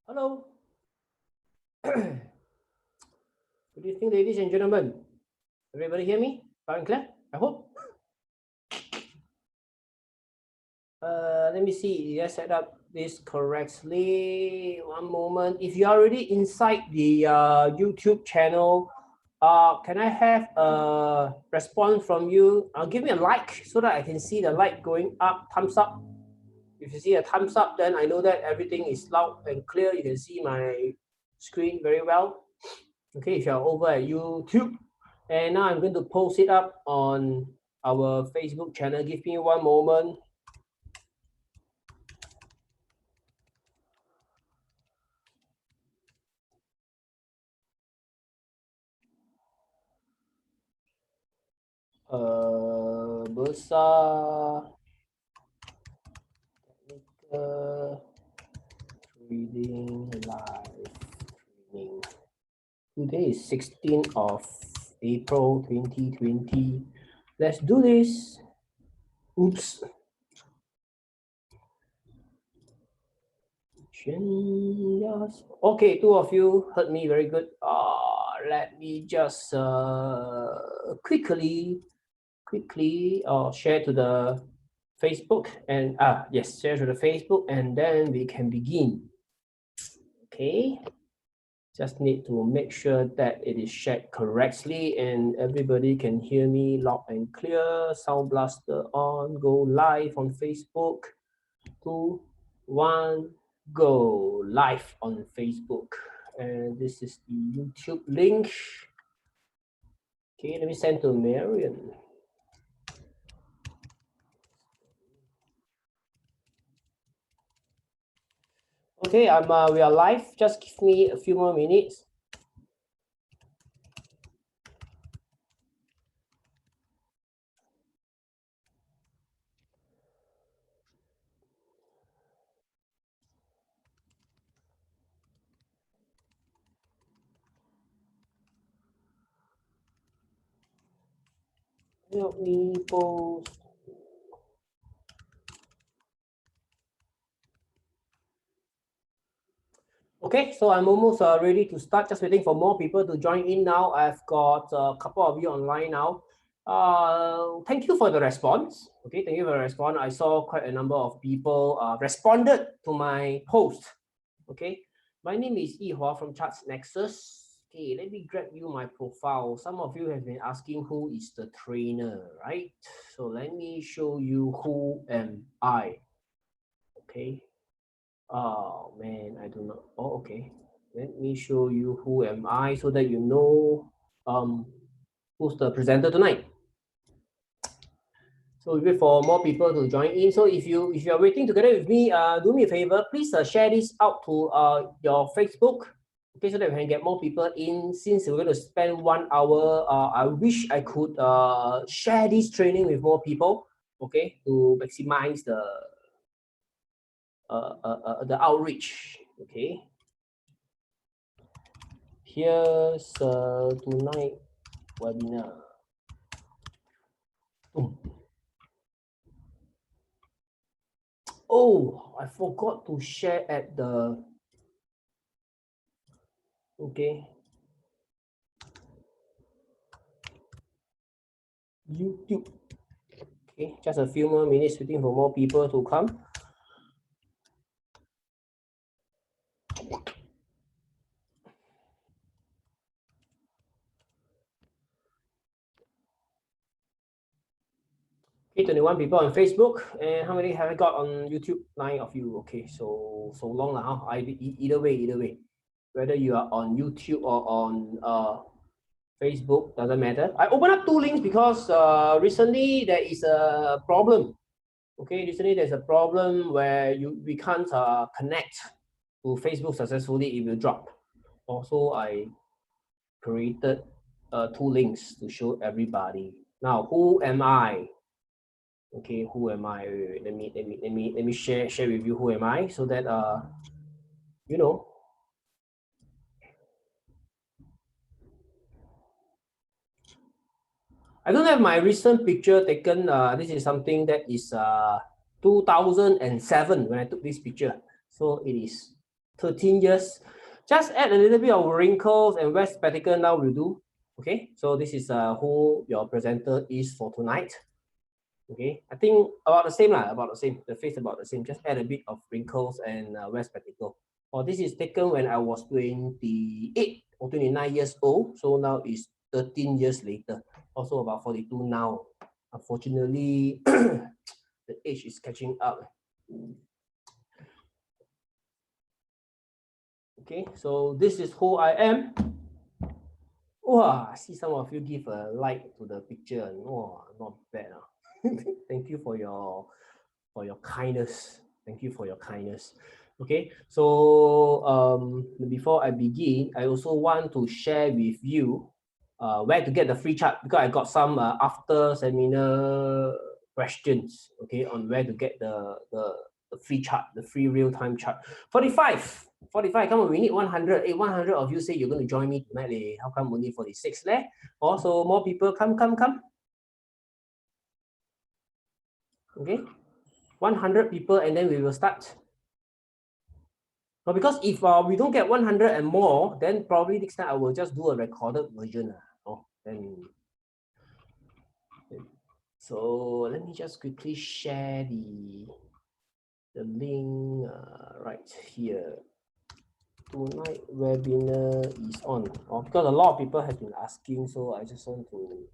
Hello. Good evening, ladies and gentlemen. Everybody hear me? Loud and clear, I hope. Let me see. Did I set up this correctly? One moment. If you're already inside the YouTube channel, can I have a response from you? Give me a like so that I can see the like going up, thumbs up. If you see a thumbs up, then I know that everything is loud and clear. You can see my screen very well. Okay, if you're over at YouTube. And now I'm going to post it up on our Facebook channel. Give me one moment. Bursa trading live training. Today is 16th of April 2020. Let's do this. Oops. Okay, two of you heard me very good. Let me just quickly share to the Facebook and yes, share to the Facebook, and then we can begin. Okay, just need to make sure that it is shared correctly and everybody can hear me loud and clear. Sound blaster on, go live on Facebook. 2, 1, go live on Facebook. And this is the YouTube link. Okay, let me send to Marion. Okay, we are live. Just give me a few more minutes. Help me post. Okay, so I'm almost ready to start. Just waiting for more people to join in now. I've got a couple of you online now. Thank you for the response. Okay, thank you for the response. I saw quite a number of people responded to my post. Okay, my name is Yihua from Charts Nexus. Okay, let me grab you my profile. Some of you have been asking who is the trainer, right? So let me show you who am I. Okay. Oh man, I don't know. Oh, okay. Let me show you who am I so that you know who's the presenter tonight. So we wait for more people to join in. So if you are waiting together with me, do me a favor, please share this out to your Facebook. Okay, so that we can get more people in. Since we're going to spend 1 hour, I wish I could share this training with more people. Okay, to maximize the outreach. Okay. Here's tonight webinar. Oh, I forgot to share at the YouTube. Okay, just a few more minutes waiting for more people to come. Okay, 21 people on Facebook, and how many have I got on YouTube? 9 of you. Okay, so long now. Either way, whether you are on YouTube or on Facebook, doesn't matter. I opened up 2 links because recently there is a problem. Okay, recently there's a problem where we can't connect to Facebook successfully if you drop. Also, I created 2 links to show everybody. Now, who am I? Okay, who am I? Wait, let me share with you who am I so that you know. I don't have my recent picture taken. This is something that is 2007 when I took this picture. So it is 13 years. Just add a little bit of wrinkles and wear spectacle now will do. Okay, so this is who your presenter is for tonight. Okay, I think about the same lah, about the same. The face about the same. Just add a bit of wrinkles and wear spectacle. This is taken when I was 28 or 29 years old. So now it's 13 years later. Also about 42 now. Unfortunately, the age is catching up. Okay, so this is who I am. Wow, I see some of you give a like to the picture. Wow, not bad. Thank you for your kindness. Thank you for your kindness. Okay, so before I begin, I also want to share with you where to get the free chart, because I got some after seminar questions, okay, on where to get the free chart, the free real-time chart. 45, come on, we need 100. 100 of you say you're going to join me tonight. How come only 46 leh? Also, more people, come. Okay, 100 people, and then we will start. But because if we don't get 100 and more, then probably next time I will just do a recorded version. So let me just quickly share the link right here. Tonight webinar is on. Because a lot of people have been asking, so I just want to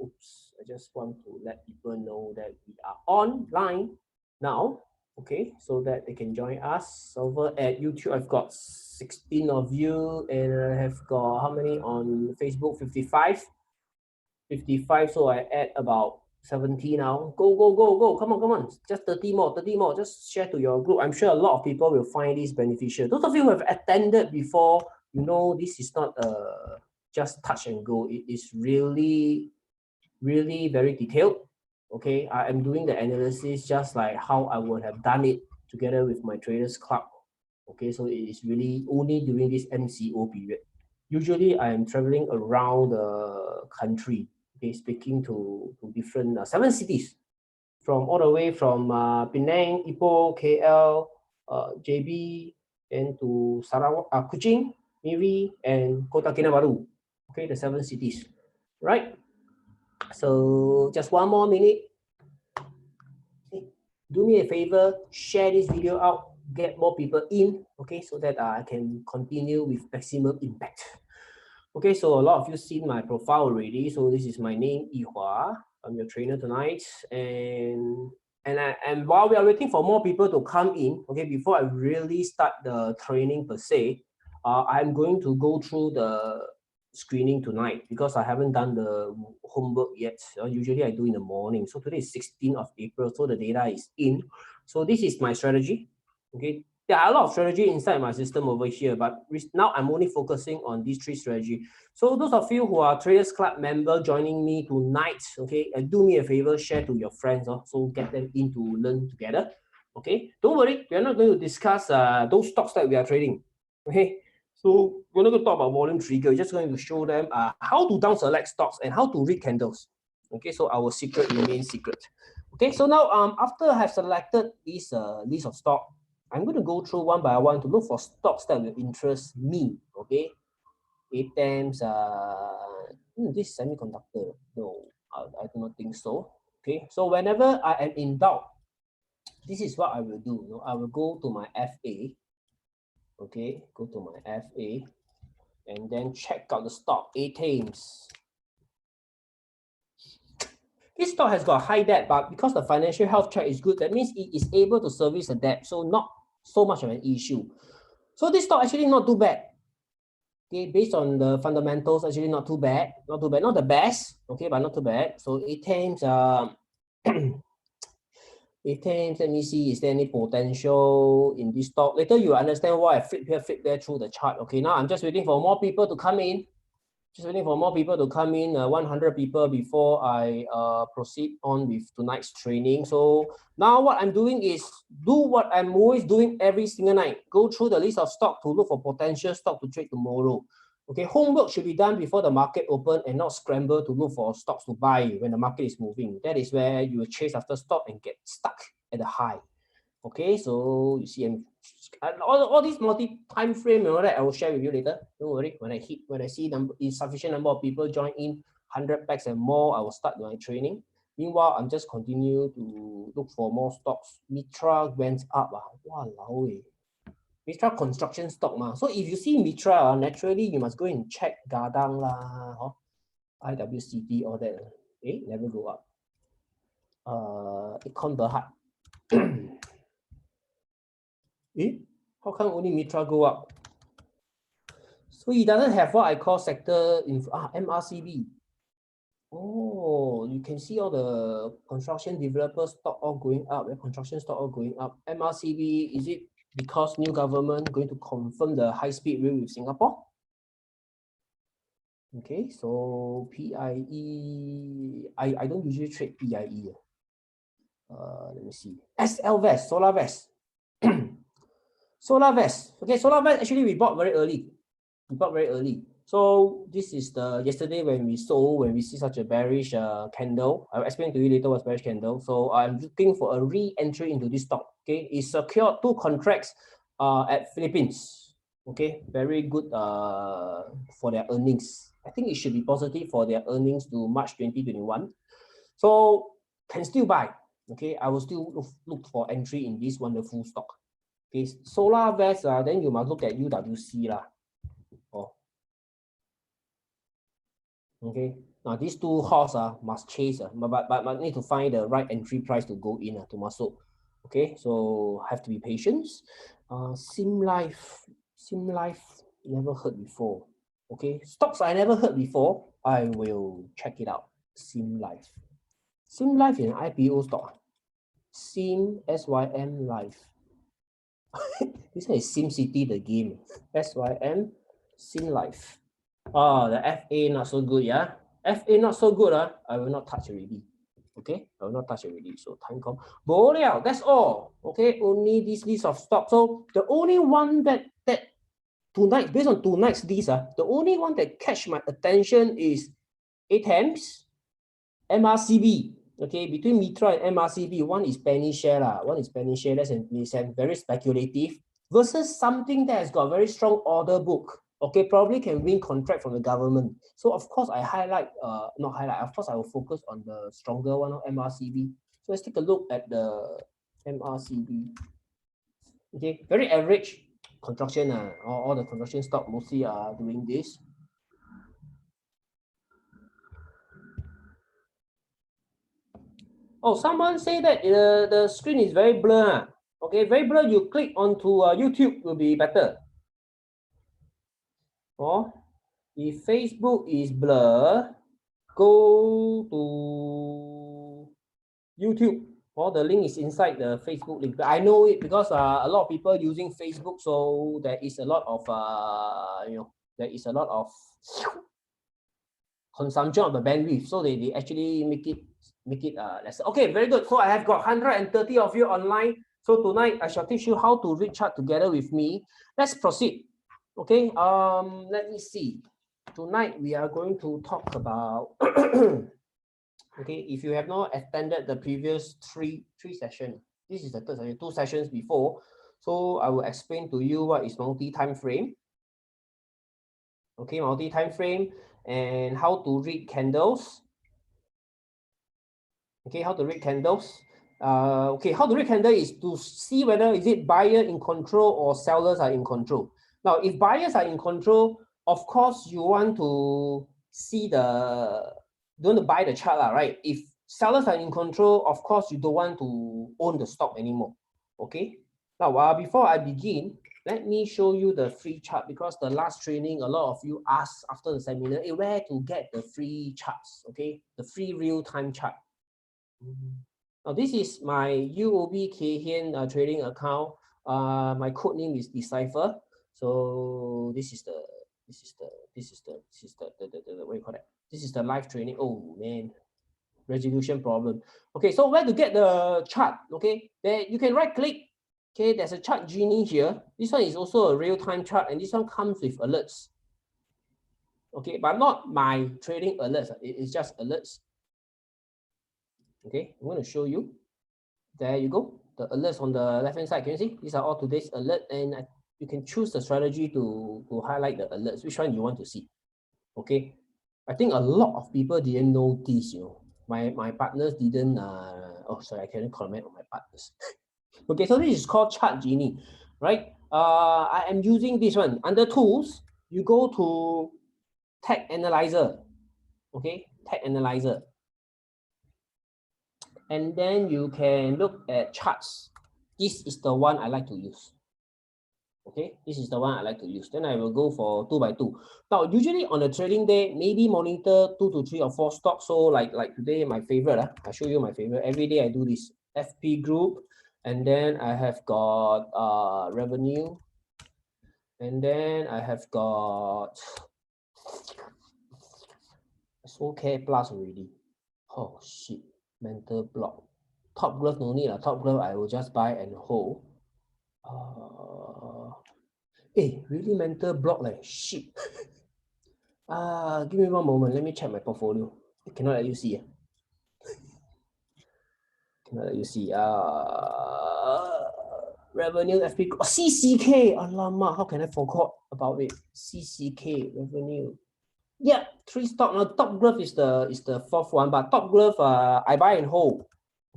let people know that we are online now. Okay, so that they can join us over at YouTube. I've got 16 of you, and I have got how many on Facebook? 55. So I add about 70 now. Go. Come on. Just 30 more. Just share to your group. I'm sure a lot of people will find this beneficial. Those of you who have attended before, you know this is not just touch and go. It is really very detailed. Okay, I am doing the analysis just like how I would have done it together with my traders club. Okay, so it is really only during this MCO period. Usually I am traveling around the country, okay, speaking to different 7 cities, from all the way from Penang, Ipoh, KL, JB, and to Sarawak, Kuching, Miri, and Kota Kinabalu. Okay, the 7 cities, right? So just one more minute. Do me a favor, share this video out, get more people in, okay, so that I can continue with maximum impact. Okay, so a lot of you seen my profile already. So this is my name, Yihua. I'm your trainer tonight, and while we are waiting for more people to come in, okay, before I really start the training per se, I'm going to go through the screening tonight because I haven't done the homework yet. Usually I do in the morning. So today is 16th of April, so the data is in. So this is my strategy. Okay, there are a lot of strategy inside my system over here, but now I'm only focusing on these 3 strategies. So those of you who are Traders Club member joining me tonight, okay, and do me a favor, share to your friends, so get them in to learn together. Okay, don't worry, we're not going to discuss those stocks that we are trading. Okay, so we're not going to talk about volume trigger. We're just going to show them how to down select stocks and how to read candles. Okay, so our secret remains secret. Okay, so now after I have selected this list of stock, I'm going to go through one by one to look for stocks that will interest me. Okay, ATEMs, this semiconductor, no, I do not think so. Okay, so whenever I am in doubt, this is what I will do. I will go to my FA. Okay, go to my FA and then check out the stock, ATEMs. This stock has got high debt, but because the financial health check is good, that means it is able to service the debt, so not so much of an issue. So this stock actually not too bad. Okay, based on the fundamentals, actually not too bad. Not the best, okay, but not too bad. So ATEMs, ATEMs, let me see, is there any potential in this stock? Later you understand why I flip here, flip there through the chart. Okay, now I'm just waiting for more people to come in. 100 people before I proceed on with tonight's training. So now what I'm doing is do what I'm always doing every single night. Go through the list of stock to look for potential stock to trade tomorrow. Okay, homework should be done before the market open and not scramble to look for stocks to buy when the market is moving. That is where you will chase after stock and get stuck at the high. Okay, so you see, all these multi-time frame, you know, that I will share with you later. Don't worry. When I see insufficient number of people join in, 100 packs and more, I will start my training. Meanwhile, I'm just continue to look for more stocks. Mitra went up. Walao eh. Mitra construction stock ma. So if you see Mitra, naturally you must go and check Gadang lah, IWCT, all that. Never go up. Econ Berhad. How come only Mitra go up? So he doesn't have what I call sector in MRCB. Oh, you can see all the construction developer stock all going up. Construction stock all going up. MRCB, is it because new government going to confirm the high-speed rail with Singapore? Okay, so PIE, I don't usually trade PIE. Let me see. SLVest, SolarVest. SolarVest. Okay, SolarVest actually we bought very early. So this is the yesterday when we sold, when we see such a bearish candle. I'll explain to you later what's bearish candle. So I'm looking for a re-entry into this stock. Okay, it secured 2 contracts at Philippines. Okay, very good for their earnings. I think it should be positive for their earnings to March 2021. So can still buy. Okay, I will still look for entry in this wonderful stock. Okay, SolarVest, then you must look at UWC lah. Okay, now these 2 horse must chase, but need to find the right entry price to go in to muscle. Okay, so have to be patient. SimLife never heard before. Okay, stocks I never heard before, I will check it out. SimLife is an IPO stock. SYM Life. This one is SimCity, the game. SYM the FA not so good, yeah. FA not so good, I will not touch already. Okay, I will not touch already. So Timecom, Boreal, that's all. Okay, only this list of stocks. So the only one that tonight, based on tonight's list, the only one that catch my attention is ATEMS, MRCB. Okay, between Mitra and MRCB, one is penny share that's very speculative, versus something that has got a very strong order book. Okay, probably can win contract from the government. So of course I of course I will focus on the stronger one of MRCB. So let's take a look at the MRCB. Okay, very average construction. All the construction stock mostly are doing this. Oh, someone say that the screen is very blur. Okay, very blur. You click onto YouTube will be better. Oh, if Facebook is blur, go to YouTube. The link is inside the Facebook link. I know it because a lot of people using Facebook, so there is a lot of consumption of the bandwidth. So they actually make it less. Okay, very good. So I have got 130 of you online. So tonight I shall teach you how to read chart together with me. Let's proceed. Okay, let me see. Tonight we are going to talk about okay, if you have not attended the previous three sessions, this is the third session, 2 sessions before. So I will explain to you what is multi-time frame. Okay, multi-time frame and how to read candles. Okay, how to read candles. Okay, how to read candle is to see whether is it buyer in control or sellers are in control. Now, if buyers are in control, of course you want to see you want to buy the chart, right? If sellers are in control, of course you don't want to own the stock anymore. Okay. Now, before I begin, let me show you the free chart, because the last training, a lot of you asked after the seminar, where to get the free charts, okay? The free real-time chart. Now, this is my UOB Keihan trading account. My code name is Decipher. So this is the what do you call that? This is the live training. Oh man, resolution problem. Okay, so where to get the chart? Okay, there you can right click. Okay, there's a chart genie here. This one is also a real-time chart, and this one comes with alerts. Okay, but not my trading alerts. It's just alerts. Okay, I'm going to show you. There you go. the alerts on the left hand side. Can you see? These are all today's alert, and you can choose the strategy to highlight the alerts, which one you want to see. Okay, I think a lot of people didn't know this, you know. My partners didn't, oh, sorry, I cannot comment on my partners. Okay, so this is called Chart Genie, right? I am using this one. Under Tools, you go to Tag Analyzer, okay? Tag Analyzer. And then you can look at charts. This is the one I like to use. Okay, this is the one I like to use. Then I will go for 2 by 2. Now, usually on a trading day, maybe monitor 2 to 3 or 4 stocks. So like today, my favorite, I'll show you my favorite. Every day I do this FP group, and then I have got revenue, and then I have got okay plus already. Oh shit, mental block. Top glove no need. Top glove I will just buy and hold. Really mental block like shit. Give me one moment. Let me check my portfolio. I cannot let you see. Cannot let you see. Revenue FP CCK. Alamak, how can I forget about it? CCK revenue. Yeah, 3 stock. Now top glove is the 4th one, but top glove I buy and hold.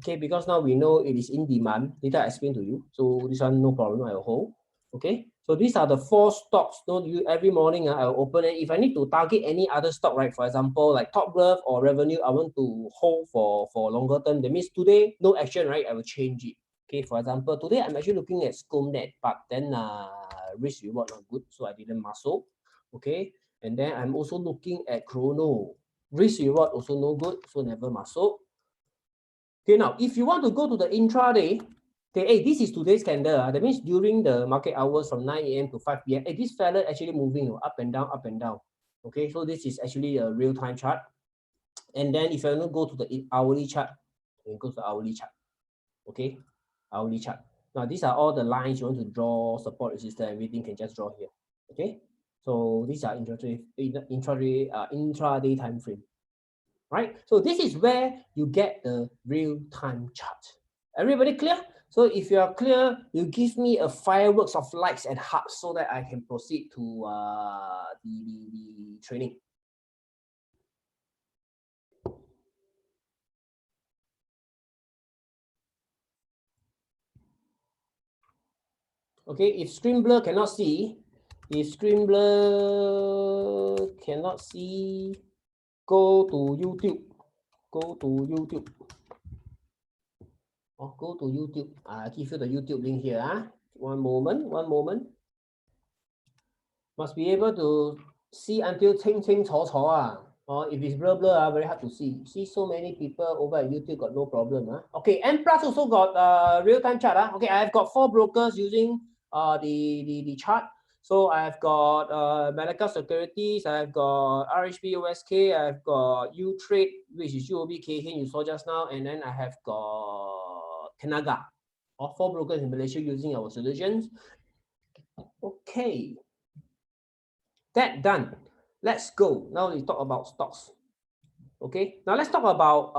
Okay, because now we know it is in demand. Later I explain to you. So this one no problem. I will hold. Okay, so these are the 4 stocks. Don't you every morning I will open it. If I need to target any other stock, right? For example, like top glove or revenue, I want to hold for longer term. That means today no action, right? I will change it. Okay, for example, today I'm actually looking at SCOMNET, but then risk reward not good, so I didn't muscle. Okay, and then I'm also looking at Chrono. Risk reward also no good, so never muscle. Okay, now if you want to go to the intraday, okay, hey, this is today's candle. That means during the market hours from 9 a.m. to 5 p.m. Hey, this fella actually moving up and down, up and down. Okay, so this is actually a real-time chart. And then if you want to go to the hourly chart, you can go to the hourly chart. Okay, hourly chart. Now these are all the lines you want to draw, support, resistance, everything can just draw here. Okay, so these are intraday time frame. Right? So this is where you get the real-time chart. Everybody clear? So if you are clear, you give me a fireworks of likes and hearts so that I can proceed to the training. Okay, if screen blur cannot see, go to YouTube. Go to YouTube. Go to YouTube. I give you the YouTube link here. One moment. Must be able to see until 清清楚楚. Or if it's blur, very hard to see. See so many people over at YouTube got no problem. Okay, M Plus also got real-time chart. Okay, I've got 4 brokers using the chart. So I've got Malacca Securities, I've got RHB OSK, I've got U-Trade, which is UOB Kay Hian you saw just now, and then I have got Tenaga. All 4 brokers in Malaysia using our solutions. Okay. That done. Let's go. Now we talk about stocks. Okay. Now let's talk about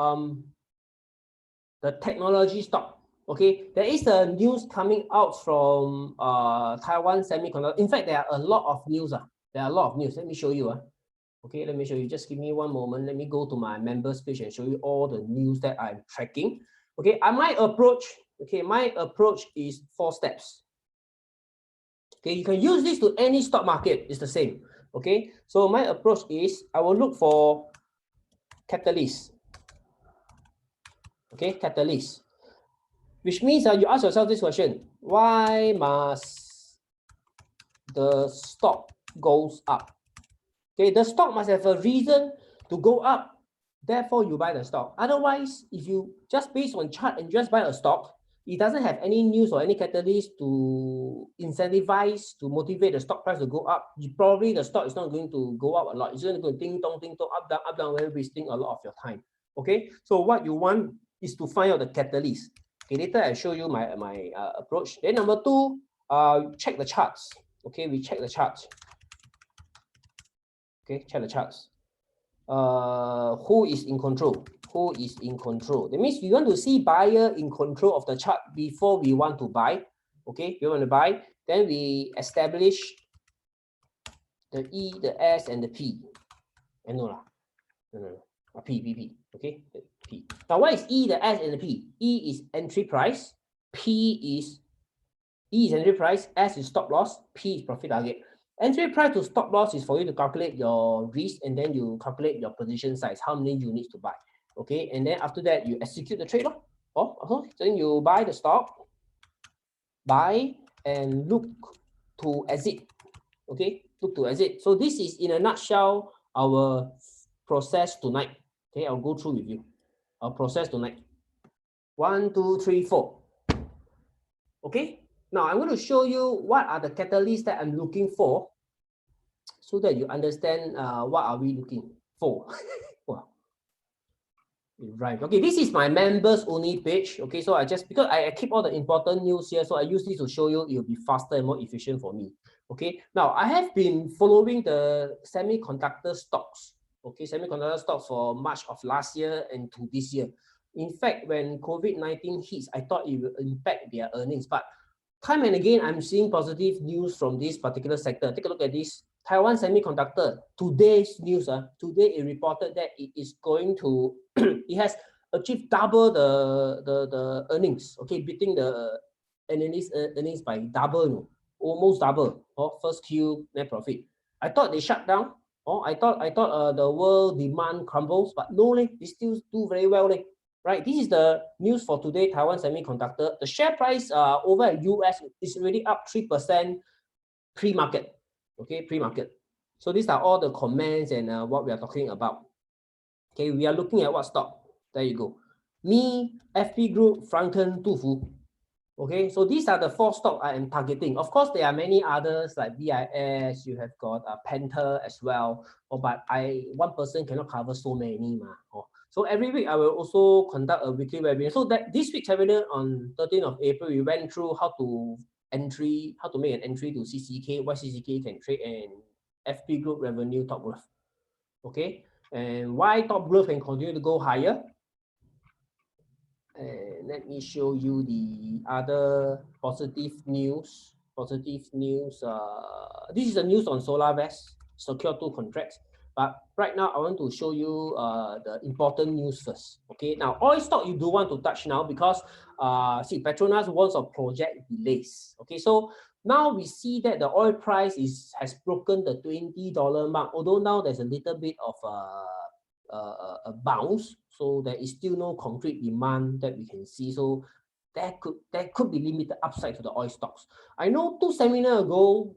the technology stock. Okay. There is a news coming out from Taiwan Semiconductor. In fact, there are a lot of news. There are a lot of news. Let me show you. Okay. Let me show you. Just give me one moment. Let me go to my members page and show you all the news that I'm tracking. Okay. My approach. Okay. My approach is 4 steps. Okay, you can use this to any stock market. It's the same. Okay, so my approach is I will look for catalyst. Okay, catalyst. Which means you ask yourself this question: why must the stock goes up? Okay, the stock must have a reason to go up. Therefore, you buy the stock. Otherwise, if you just based on chart and just buy a stock, it doesn't have any news or any catalyst to incentivize, to motivate the stock price to go up. Probably the stock is not going to go up a lot. It's going to go ding dong, up, down, where wasting a lot of your time. Okay, so what you want is to find out the catalyst. Okay, later I'll show you my approach. Then number 2, check the charts. Okay, we check the charts. Okay, check the charts. Who is in control? who is in control. That means we want to see buyer in control of the chart before we want to buy. Okay, we want to buy, then we establish the E, the S, and the P. And no, P. Okay, P. Now, what is E, the S, and the P? E is entry price. E is entry price. S is stop loss. P is profit target. Entry price to stop loss is for you to calculate your risk, and then you calculate your position size, how many units to buy. Okay, and then after that you execute the trade. Then you buy the stock, buy and look to exit. Okay, look to exit. So this is in a nutshell our process tonight. Okay, I'll go through with you our process tonight. 1, 2, 3, 4. Okay, now I'm going to show you what are the catalysts that I'm looking for, so that you understand what are we looking for. Wow. Right. Okay, this is my members only page. Okay, so because I keep all the important news here, so I use this to show you, it will be faster and more efficient for me. Okay, now I have been following the semiconductor stocks. Okay, semiconductor stocks for March of last year and to this year. In fact, when COVID-19 hits, I thought it will impact their earnings, but time and again, I'm seeing positive news from this particular sector. Take a look at this. Taiwan Semiconductor, today's news, today it reported that it is going to, it has achieved double the earnings, okay, beating the analyst earnings by double, almost double, first Q net profit. I thought they shut down, I thought the world demand crumbles, but no, they still do very well. Right, this is the news for today, Taiwan Semiconductor. The share price over at US is already up 3% pre-market. Okay, pre-market. So these are all the comments and what we are talking about. Okay, we are looking at what stock. There you go. Me, FP Group, Franken, Tufu. Okay, so these are the 4 stocks I am targeting. Of course, there are many others like BIS. You have got Panther as well. But one person cannot cover so many. So every week I will also conduct a weekly webinar. So that this week's webinar on 13th of April, we went through how to make an entry to CCK, why CCK can trade, and FP Group revenue top growth. Okay, and why top growth can continue to go higher. And let me show you the other positive news. This is the news on SolarVest, secure 2 contracts. But right now, I want to show you the important news first. Okay, now oil stock you do want to touch now because see, Petronas warns of project delays. Okay, so now we see that the oil price has broken the $20 mark. Although now there's a little bit of a bounce, so there is still no concrete demand that we can see. So there could be limited upside to the oil stocks. I know 2 seminars ago,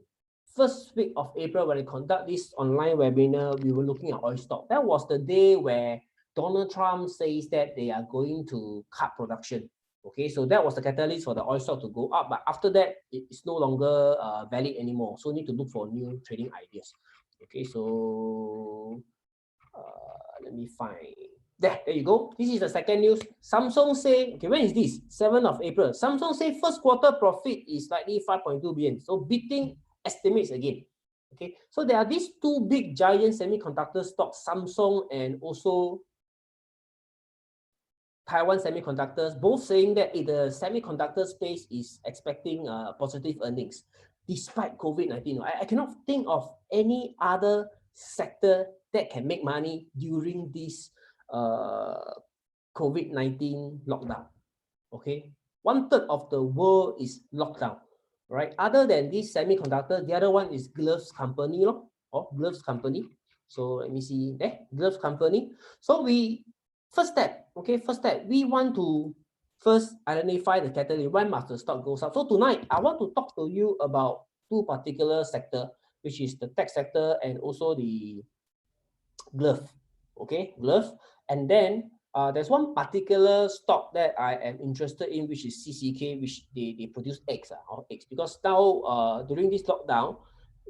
first week of April, when I conduct this online webinar, we were looking at oil stock. That was the day where Donald Trump says that they are going to cut production. Okay, so that was the catalyst for the oil stock to go up. But after that, it's no longer valid anymore. So need to look for new trading ideas. Okay, so let me find. There you go. This is the second news. Samsung say, okay, when is this? 7th of April. Samsung say first quarter profit is slightly 5.2 billion. So beating estimates again. Okay, so there are these 2 big giant semiconductor stocks, Samsung and also Taiwan Semiconductors, both saying that the semiconductor space is expecting positive earnings despite COVID-19. I cannot think of any other sector that can make money during this COVID-19 lockdown. Okay, 1/3 of the world is locked down, right? Other than this semiconductor, the other one is gloves company, gloves company. So let me see there, gloves company. So first step, we want to first identify the catalyst. When must the stock goes up? So tonight, I want to talk to you about 2 particular sector, which is the tech sector and also the glove. Okay, glove. And then there's one particular stock that I am interested in, which is CCK, which they produce eggs, because now during this lockdown,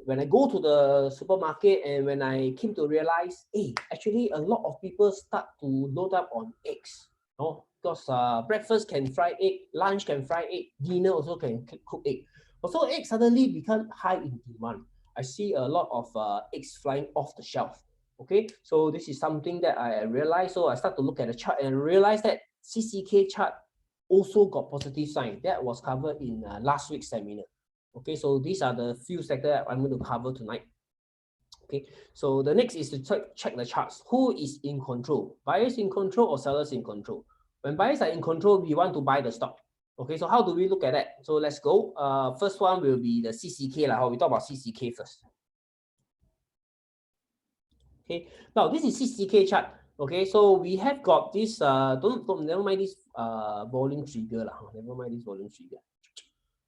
when I go to the supermarket and when I came to realize, actually a lot of people start to load up on eggs, because breakfast can fry egg, lunch can fry egg, dinner also can cook egg. So eggs suddenly become high in demand. I see a lot of eggs flying off the shelf. Okay, so this is something that I realized. So I start to look at the chart and realize that CCK chart also got positive sign. That was covered in last week's seminar. Okay, so these are the few sectors I'm going to cover tonight. Okay, so the next is to check the charts. Who is in control? Buyers in control or sellers in control? When buyers are in control, we want to buy the stock. Okay, so how do we look at that? So let's go. First one will be the CCK. We talk about CCK first. Okay, now this is CCK chart. Okay, so we have got this, never mind this volume trigger. Never mind this volume trigger.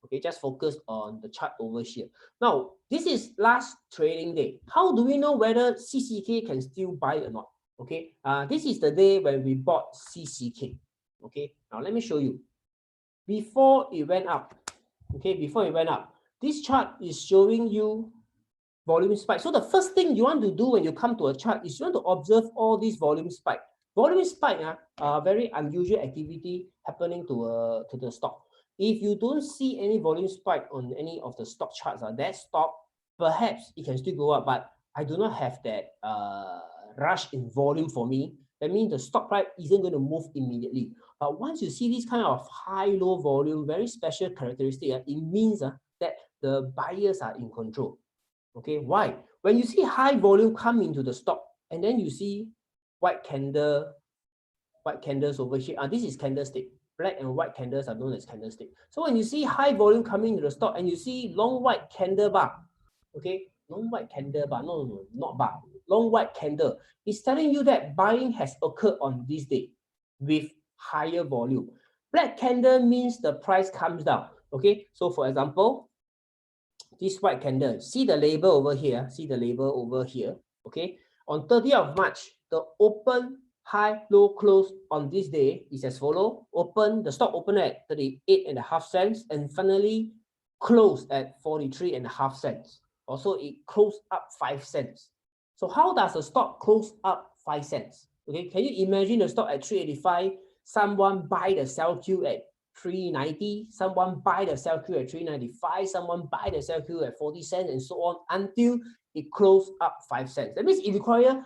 Okay, just focus on the chart over here. Now, this is last trading day. How do we know whether CCK can still buy or not? Okay, this is the day when we bought CCK. Okay, now let me show you. Before it went up, okay, before it went up, this chart is showing you volume spike. So the first thing you want to do when you come to a chart is you want to observe all these volume spike. Volume spike are very unusual activity happening to the stock. If you don't see any volume spike on any of the stock charts, that stock perhaps it can still go up, but I do not have that rush in volume for me. That means the stock price isn't going to move immediately. But once you see this kind of high-low volume, very special characteristic, it means that the buyers are in control. Okay, why? When you see high volume come into the stock, and then you see white candles over here. This is candlestick. Black and white candles are known as candlestick. So when you see high volume coming into the stock and you see long white candle bar, okay, long white candle bar, no, not bar, long white candle, it's telling you that buying has occurred on this day with higher volume. Black candle means the price comes down. Okay, so for example, this white candle, see the label over here, okay? On 30th of March, the open, high, low, close on this day is as follow. The stock opened at 38.5 cents and finally closed at 43.5 cents. Also, it closed up 5 cents. So how does the stock close up 5 cents? Okay, can you imagine the stock at 385, someone buy the sell queue at 390, someone buy the sell queue at 395, someone buy the sell queue at 40 cents, and so on until it closed up 5 cents. That means it requires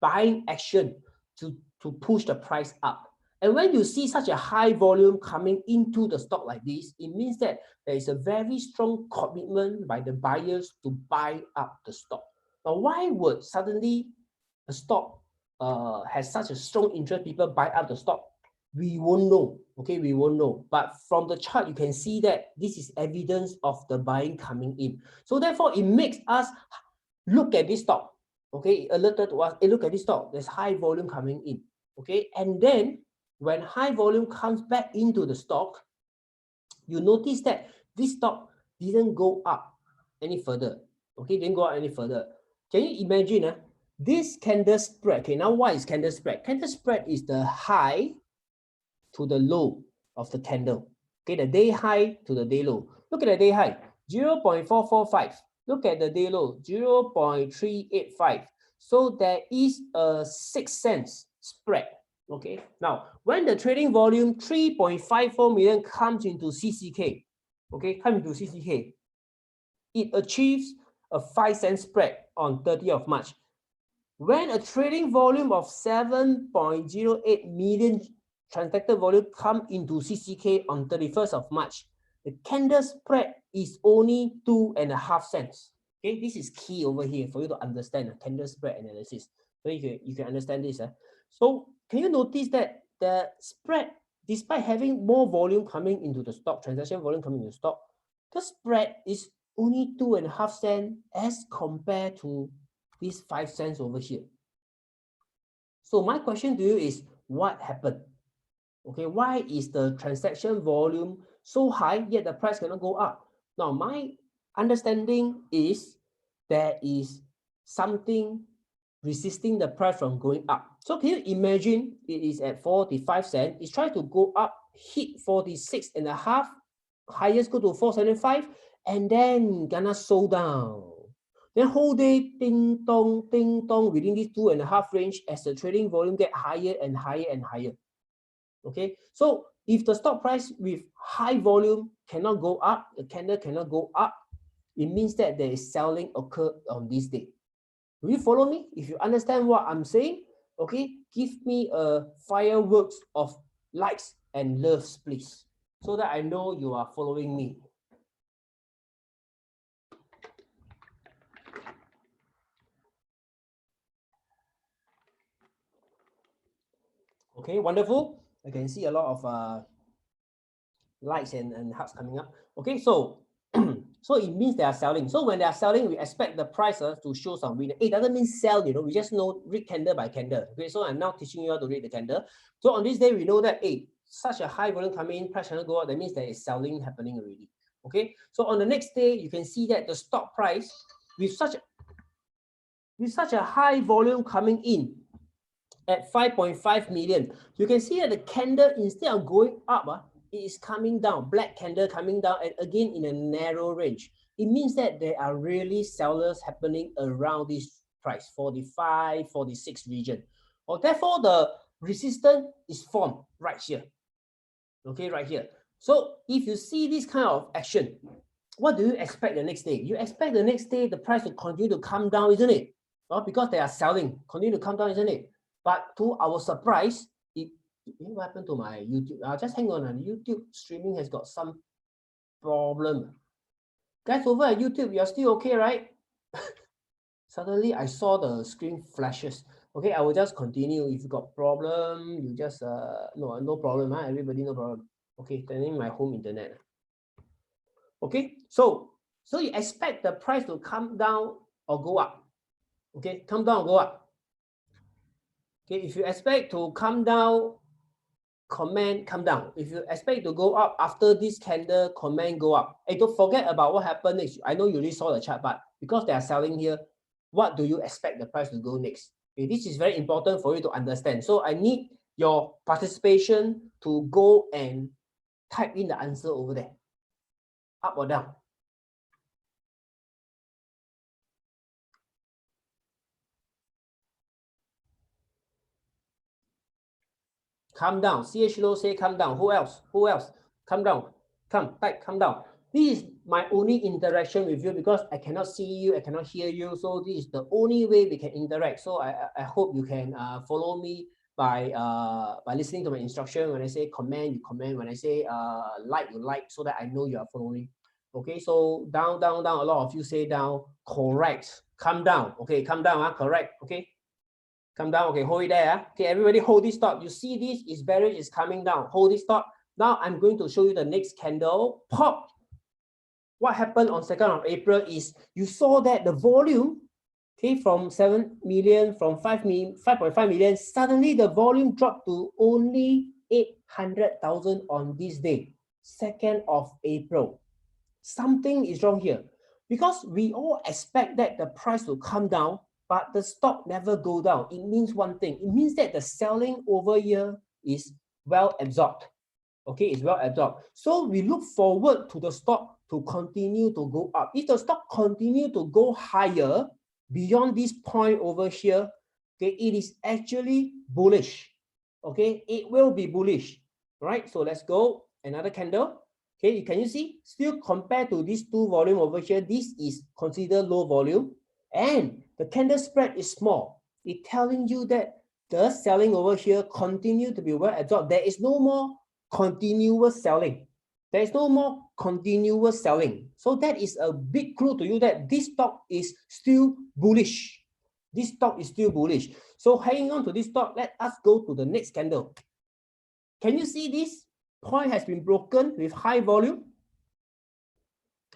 buying action to push the price up. And when you see such a high volume coming into the stock like this, it means that there is a very strong commitment by the buyers to buy up the stock. Now, why would suddenly a stock has such a strong interest, people buy up the stock? We won't know, okay, we won't know. But from the chart, you can see that this is evidence of the buying coming in. So therefore, it makes us look at this stock, okay, alerted to us, hey, look at this stock, there's high volume coming in, okay? And then when high volume comes back into the stock, you notice that this stock didn't go up any further, okay, didn't go up any further. Can you imagine this candle spread? Okay, now what is candle spread? Candle spread is the high to the low of the candle. Okay, the day high to the day low. Look at the day high, 0.445. Look at the day low, 0.385. So there is a 6 cents spread. Okay, now when the trading volume 3.54 million comes into CCK, okay, it achieves a 5 cent spread on 30th of March. When a trading volume of 7.08 million transacted volume come into CCK on 31st of March, the candle spread is only 2.5 cents. Okay, this is key over here for you to understand the candle spread analysis. So you can understand this. So can you notice that the spread, despite having more volume coming into the stock, transaction volume coming into the stock, the spread is only 2.5 cents as compared to this 5 cents over here. So my question to you is, what happened? Okay, why is the transaction volume so high yet the price cannot go up? Now, my understanding is there is something resisting the price from going up. So can you imagine it is at 45 cents, it's trying to go up, hit 46.5, highest go to 475, and then gonna slow down. Then whole day ding dong within this 2.5 range as the trading volume get higher and higher and higher. Okay, so if the stock price with high volume cannot go up, the candle cannot go up, it means that there is selling occur on this day. Do you follow me? If you understand what I'm saying, okay, give me a fireworks of likes and loves, please, so that I know you are following me. Okay, wonderful. I can see a lot of likes and hearts coming up. Okay, so so it means they are selling. So when they are selling, we expect the price to show some winner. It doesn't mean sell, you know, we just know read candle by candle. Okay, so I'm now teaching you how to read the candle. So on this day, we know that, hey, such a high volume coming in, price channel go up, that means there is selling happening already. Okay, so on the next day, you can see that the stock price with such a high volume coming in at 5.5 million, you can see that the candle, instead of going up, it is coming down, black candle coming down, and again in a narrow range. It means that there are really sellers happening around this price, 45, 46 region. Or therefore, the resistance is formed right here. Okay, right here. So if you see this kind of action, what do you expect the next day? You expect the next day the price will continue to come down, isn't it? Because they are selling, continue to come down, isn't it? But to our surprise, what happened to my YouTube? Just hang on, YouTube streaming has got some problem. Guys, over at YouTube, you're still okay, right? Suddenly, I saw the screen flashes. Okay, I will just continue. If you got problem, you just no problem, huh? Everybody no problem. Okay, turning my home internet. Okay, so you expect the price to come down or go up. Okay, come down or go up. Okay, if you expect to come down, comment come down. If you expect to go up after this candle, comment go up. And don't forget about what happened next. I know you already saw the chart, but because they are selling here, what do you expect the price to go next? Okay, this is very important for you to understand. So I need your participation to go and type in the answer over there. Up or down? Come down. CH Low say come down. Who else? Who else? Come down. Come, type, come down. This is my only interaction with you because I cannot see you, I cannot hear you. So this is the only way we can interact. So I hope you can follow me by listening to my instruction. When I say comment, you comment. When I say like, you like, so that I know you are following. Okay, so down, down, down. A lot of you say down. Correct. Come down. Okay, come down. Correct. Okay. Come down. Okay, hold it there. Okay, everybody hold this stop. You see this is bearish is coming down. Hold this stop. Now I'm going to show you the next candle. Pop. What happened on 2nd of April is you saw that the volume, okay, from 7 million, from 5.5 million, suddenly the volume dropped to only 800,000 on this day, 2nd of April. Something is wrong here because we all expect that the price will come down, but the stock never go down. It means one thing. It means that the selling over here is well absorbed. Okay, it's well absorbed. So we look forward to the stock to continue to go up. If the stock continue to go higher beyond this point over here, okay, it is actually bullish. Okay, it will be bullish. Right? So let's go. Another candle. Okay, can you see? Still compared to these two volume over here, this is considered low volume. And the candle spread is small. It's telling you that the selling over here continue to be well absorbed. There is no more continuous selling. There is no more continuous selling. So that is a big clue to you that this stock is still bullish. This stock is still bullish. So hanging on to this stock, let us go to the next candle. Can you see this point has been broken with high volume?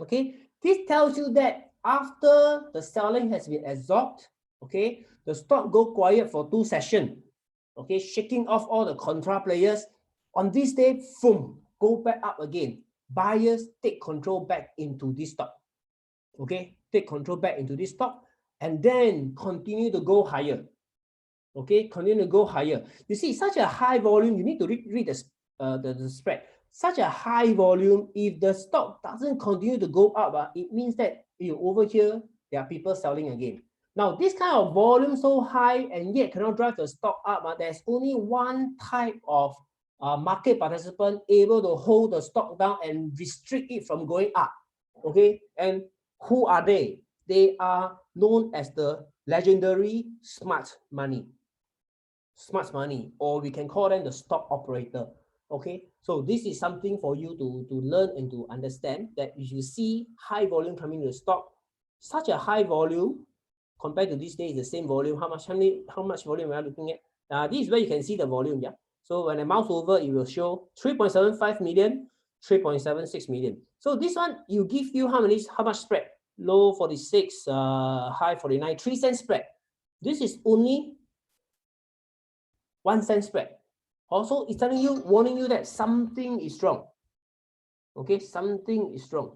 Okay, this tells you that after the selling has been absorbed, okay, the stock go quiet for 2 sessions. Okay, shaking off all the contra players. On this day, boom, go back up again. Buyers take control back into this stock. Okay, take control back into this stock and then continue to go higher. Okay, continue to go higher. You see, such a high volume, you need to read the spread. Such a high volume, if the stock doesn't continue to go up, it means that over here, there are people selling again. Now, this kind of volume so high and yet cannot drive the stock up, there's only one type of market participant able to hold the stock down and restrict it from going up. Okay, and who are they? They are known as the legendary smart money. Smart money, or we can call them the stock operator. Okay, so this is something for you to learn and to understand, that if you see high volume coming to the stock, such a high volume compared to this day is the same volume. How much volume we are looking at? This is where you can see the volume. Yeah. So when I mouse over, it will show 3.75 million, 3.76 million. So this one you give you how much spread? Low 46, high 49, 3 cent spread. This is only 1 cent spread. Also, it's telling you, warning you that something is wrong. Okay, something is wrong.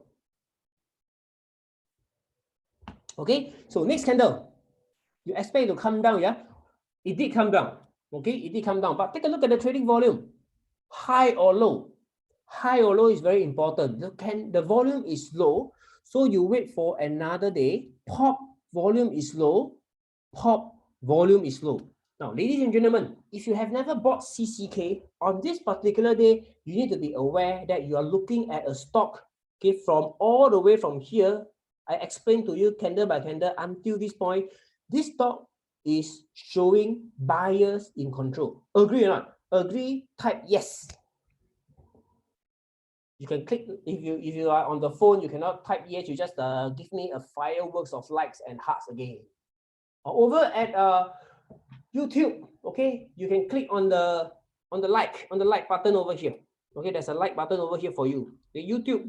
Okay, so next candle, you expect it to come down, yeah? It did come down. Okay, it did come down. But take a look at the trading volume. High or low? High or low is very important. The volume is low, so you wait for another day. Pop, volume is low. Pop, volume is low. Now, ladies and gentlemen, if you have never bought CCK, on this particular day, you need to be aware that you are looking at a stock, okay, from all the way from here. I explained to you candle by candle until this point. This stock is showing buyers in control. Agree or not? Agree, type yes. You can click, if you are on the phone, you cannot type yes, you just give me a fireworks of likes and hearts again. Over at YouTube, okay, you can click on the like button over here. Okay, there's a like button over here for you. The YouTube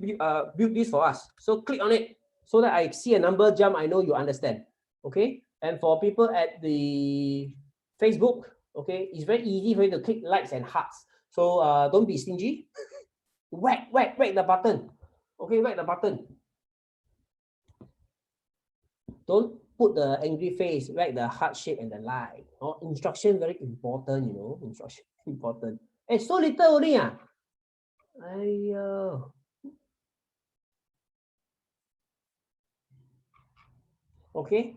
built this for us, so click on it so that I see a number jump. I know you understand. Okay, and for people at the Facebook, okay, it's very easy for you to click likes and hearts. So don't be stingy. Whack the button. Okay, whack the button. Don't put the angry face, write the heart shape and the like. Oh, instruction very important, you know. Instruction important. Hey, so little only. Okay.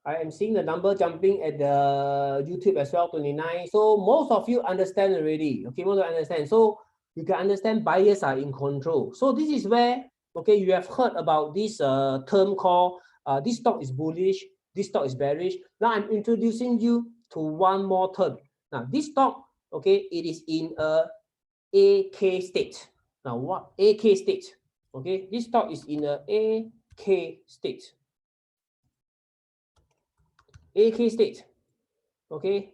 I am seeing the number jumping at the YouTube as well, 29. So most of you understand already. Okay, most of you understand. So you can understand buyers are in control. So this is where, okay, you have heard about this term called this stock is bullish, this stock is bearish. Now I'm introducing you to one more term. Now this stock, okay, it is in a AK state. Now what AK state? Okay, this stock is in a AK state. AK state, okay,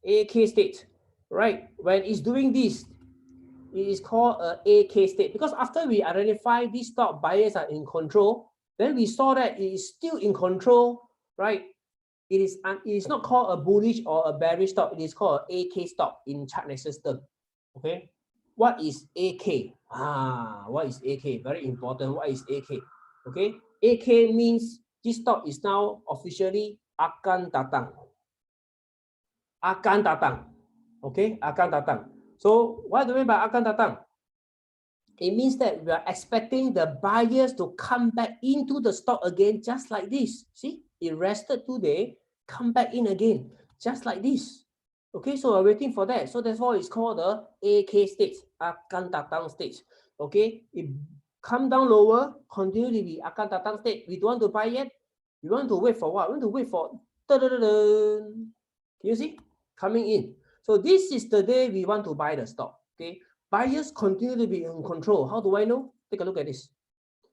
AK state, right? When it's doing this, it is called a AK state, because after we identify these stock buyers are in control, then we saw that it is still in control, right? It is not called a bullish or a bearish stock. It is called an AK stock in chart system. Okay, what is AK? What is AK? Very important. What is AK? Okay, AK means this stock is now officially akan datang. Akan datang. Okay, akan datang. So what do we mean by akan datang? It means that we are expecting the buyers to come back into the stock again, just like this. See, it rested today, come back in again, just like this. Okay, so we're waiting for that. So that's why it's called the AK stage, akan datang stage. Okay, it come down lower, continue to be akan datang stage. We don't want to buy yet. We want to wait for what? We want to wait for. Can you see? Coming in. So this is the day we want to buy the stock. Okay. Buyers continue to be in control. How do I know? Take a look at this.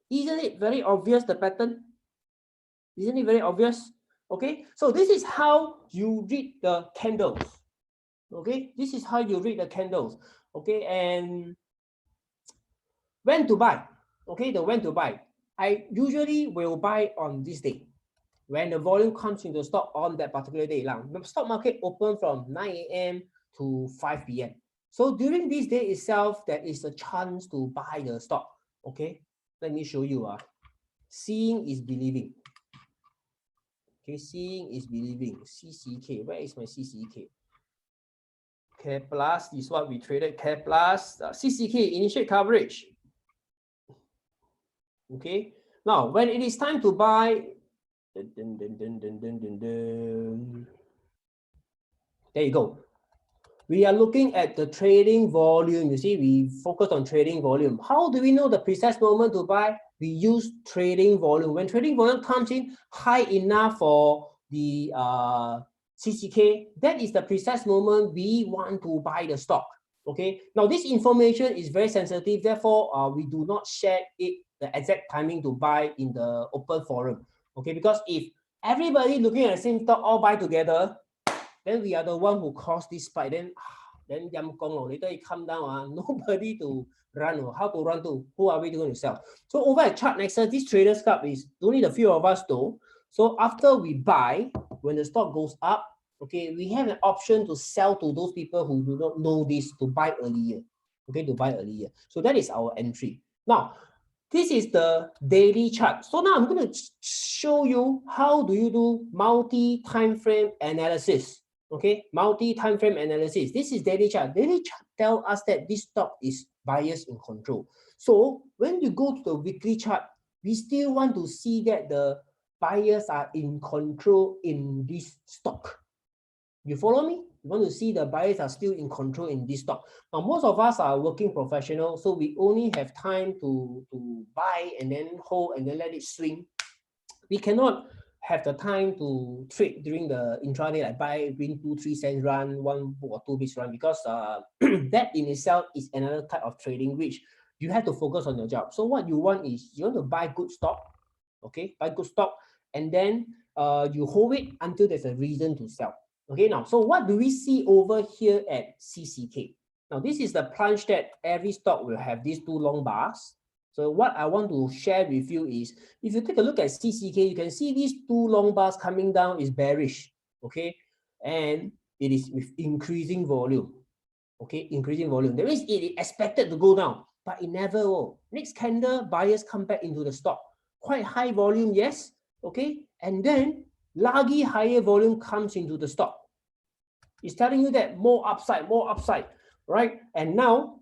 Isn't it very obvious, the pattern? Isn't it very obvious? Okay. So this is how you read the candles. Okay. This is how you read the candles. Okay. And when to buy? Okay. The when to buy. I usually will buy on this day, when the volume comes into stock on that particular day. The stock market open from 9 a.m. to 5 p.m. So during this day itself, there is a chance to buy the stock. Okay, let me show you. Seeing is believing. Okay, seeing is believing. CCK, where is my CCK? Care Plus is what we traded. Care Plus, CCK, initiate coverage. Okay, now when it is time to buy, there you go. We are looking at the trading volume. You see, we focus on trading volume. How do we know the precise moment to buy? we use trading volume. When trading volume comes in high enough for the CCK, that is the precise moment we want to buy the stock. Okay, now this information is very sensitive, therefore we do not share it the exact timing to buy in the open forum. Okay, because if everybody looking at the same stock all buy together, then we are the one who caused this spike. Then yam gong, later it come down, nobody to run, how to run to, who are we going to sell? So over at Chart Nexus, this Traders Club is only the few of us though. So after we buy, when the stock goes up, okay, we have an option to sell to those people who do not know this, to buy earlier. Okay, to buy earlier. So that is our entry. Now, this is the daily chart. So now I'm going to show you how do you do multi-time frame analysis. Okay, multi-time frame analysis. This is daily chart. Daily chart tell us that this stock is buyers in control. So when you go to the weekly chart, we still want to see that the buyers are in control in this stock. You follow me? You want to see the buyers are still in control in this stock. Now, most of us are working professionals, so we only have time to buy and then hold and then let it swing. We cannot have the time to trade during the intraday, like buy, win 2-3 cents run, 1 or 2 bits run, because that in itself is another type of trading which you have to focus on your job. So what you want is you want to buy good stock, okay, buy good stock, and then you hold it until there's a reason to sell. Okay, now, so what do we see over here at CCK? Now, this is the plunge that every stock will have these 2 long bars. So what I want to share with you is, if you take a look at CCK, you can see these 2 long bars coming down is bearish, okay? And it is with increasing volume, okay? Increasing volume. That means it is expected to go down, but it never will. Next candle, buyers come back into the stock. Quite high volume, yes, okay? And then largely higher volume comes into the stock. It's telling you that more upside, right? And now,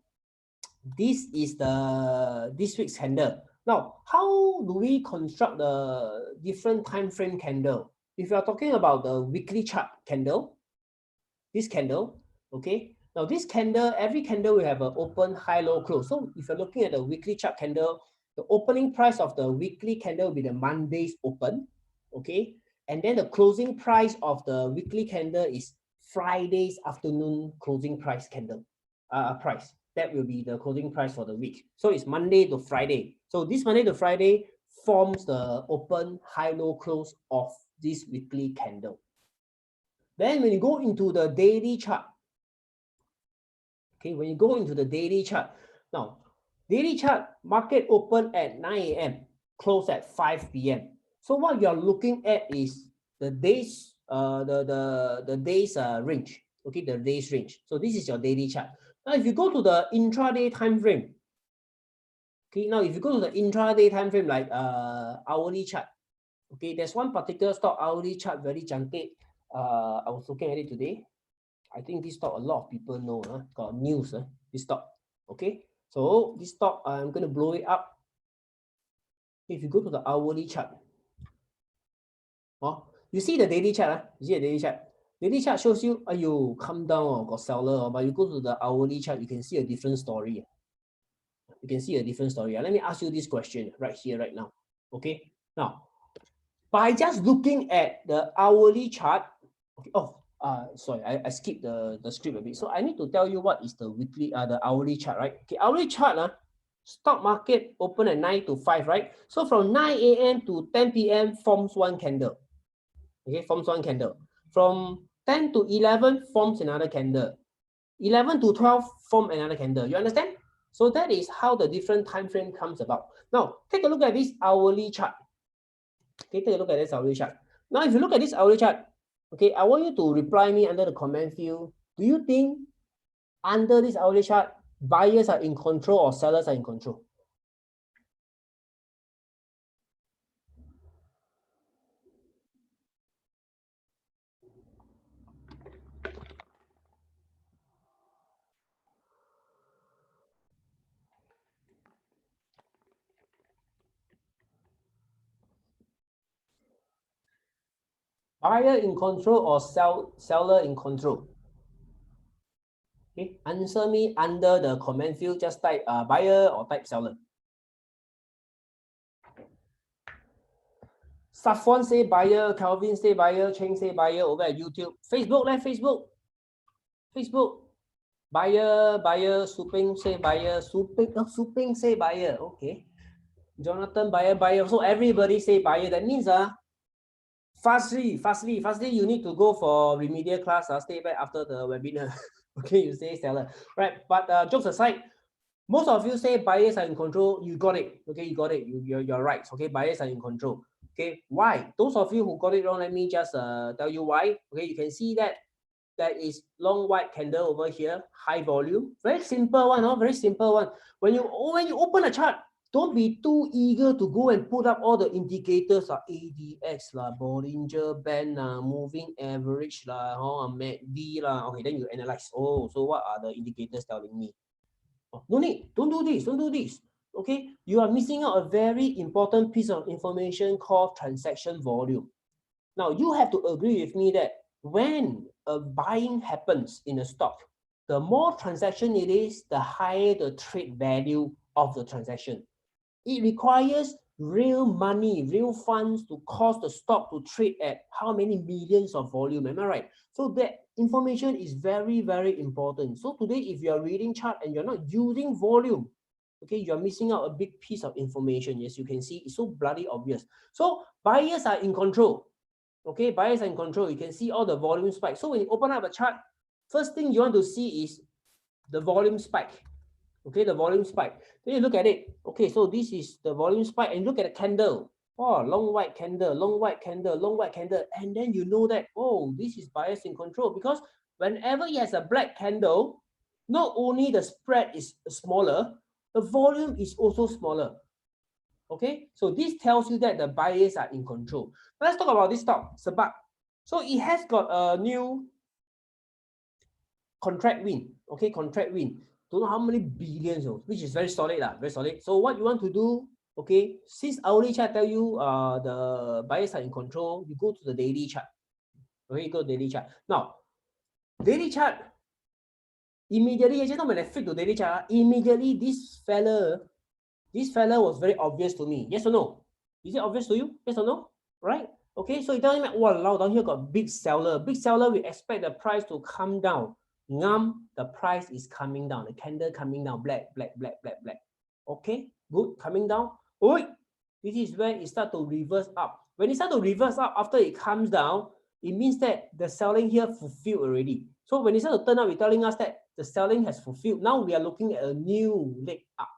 this is this week's candle. Now, how do we construct the different time frame candle? If you are talking about the weekly chart candle, this candle, okay? Now, this candle, every candle will have an open, high, low, close. So if you're looking at the weekly chart candle, the opening price of the weekly candle will be the Monday's open, okay? And then the closing price of the weekly candle is Friday's afternoon closing price candle, price. That will be the closing price for the week. So it's Monday to Friday. So this Monday to Friday forms the open, high, low, close of this weekly candle. Then when you go into the daily chart, okay, when you go into the daily chart, now, daily chart, market open at 9 a.m., close at 5 p.m. So what you're looking at is the days, the days range, okay, the days range. So this is your daily chart. Now, if you go to the intraday time frame, okay, now if you go to the intraday time frame, like hourly chart, okay, there's one particular stock hourly chart, very junket. I was looking at it today. I think this stock a lot of people know, got news, this stock. Okay, so this stock, I'm going to blow it up. If you go to the hourly chart, you see the daily chart, you see the daily chart. Daily chart shows you, you come down, got seller, but you go to the hourly chart, you can see a different story. You can see a different story. Let me ask you this question right here, right now. Okay, now, by just looking at the hourly chart, okay, sorry, I skipped the script a bit. So I need to tell you what is the weekly, the hourly chart, right? Okay, hourly chart, stock market open at 9 to 5, right? So from 9 a.m. to 10 p.m. forms one candle. Okay, forms one candle. From 10 to 11 forms another candle. 11 to 12 form another candle. You understand? So that is how the different time frame comes about. Now, take a look at this hourly chart. Okay, take a look at this hourly chart. Now, if you look at this hourly chart, okay, I want you to reply me under the comment field. Do you think under this hourly chart, buyers are in control or sellers are in control? Buyer in control or seller in control? Okay, answer me under the comment field. Just type buyer or type seller. Safwan say buyer, Calvin say buyer, Cheng say buyer over at YouTube. Facebook, Facebook. Buyer, Suping say buyer, Suping say buyer. Okay. Jonathan buyer. So everybody say buyer. That means fastly, you need to go for remedial class. Stay back after the webinar. Okay, you say seller. Right. But jokes aside, most of you say buyers are in control. You got it. Okay, you got it. You're right. Okay, buyers are in control. Okay, why? Those of you who got it wrong, let me just tell you why. Okay, you can see that there is long white candle over here, high volume. Very simple one, very simple one. When you open a chart, don't be too eager to go and put up all the indicators ADX Bollinger Band moving average MACD Okay, then you analyze. Oh, so what are the indicators telling me? No need. Don't do this. Okay, you are missing out a very important piece of information called transaction volume. Now you have to agree with me that when a buying happens in a stock, the more transaction it is, the higher the trade value of the transaction. It requires real money, real funds to cause the stock to trade at how many millions of volume, am I right? So that information is very, very important. So today, if you're reading chart and you're not using volume, okay, you're missing out a big piece of information. Yes, you can see it's so bloody obvious. So buyers are in control. Okay, buyers are in control. You can see all the volume spike. So when you open up a chart, first thing you want to see is the volume spike. Okay, the volume spike. Then you look at it. Okay, so this is the volume spike, and look at the candle. Oh, long white candle, long white candle, long white candle. And then you know that, oh, this is buyers in control, because whenever it has a black candle, not only the spread is smaller, the volume is also smaller. Okay, so this tells you that the buyers are in control. Let's talk about this stock, Sebab. So it has got a new contract win. Okay, contract win. Don't know how many billions, which is very solid, very solid. So what you want to do, okay, since hourly chart tell you the buyers are in control, you go to the daily chart. Okay, you go to daily chart. Now, daily chart, immediately, just now when I flip to daily chart, immediately this fella was very obvious to me. Yes or no? Is it obvious to you? Yes or no? Right? Okay, so you tell me, wow, down here got big seller. Big seller, we expect the price to come down. The price is coming down. The candle coming down. Black. Okay, good. Coming down. Oh, this is where it starts to reverse up. When it starts to reverse up after it comes down, it means that the selling here fulfilled already. So when it starts to turn up, it's telling us that the selling has fulfilled. Now we are looking at a new leg up.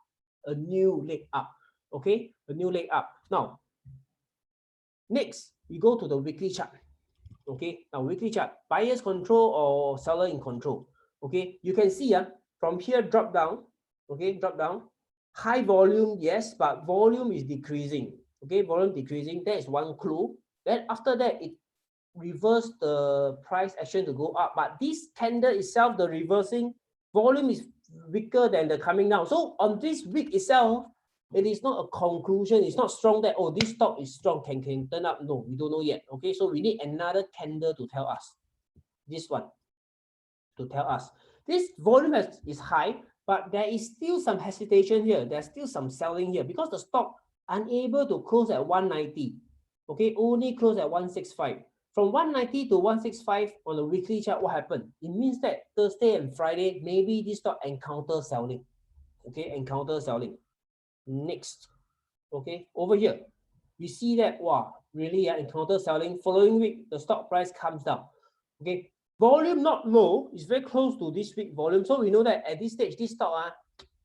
A new leg up. Okay, a new leg up. Now, next, we go to the weekly chart. Okay, now weekly chart, buyer's control or seller in control. Okay, you can see from here drop down. Okay, drop down. High volume, yes, but volume is decreasing. Okay, volume decreasing. That is one clue. Then after that, it reversed the price action to go up. But this candle itself, the reversing volume is weaker than the coming down. So on this week itself, it is not a conclusion. It's not strong that, oh, this stock is strong, can turn up. No, we don't know yet. Okay, so we need another candle to tell us. This one to tell us. This volume is high, but there is still some hesitation here. There's still some selling here because the stock unable to close at 190. Okay, only close at 165. From 190 to 165 on the weekly chart, what happened? It means that Thursday and Friday, maybe this stock encounter selling. Okay, encounter selling. Next, okay, over here, we see that, wow, really encounter selling. Following week, the stock price comes down. Okay, volume not low, it's very close to this week volume. So we know that at this stage, this stock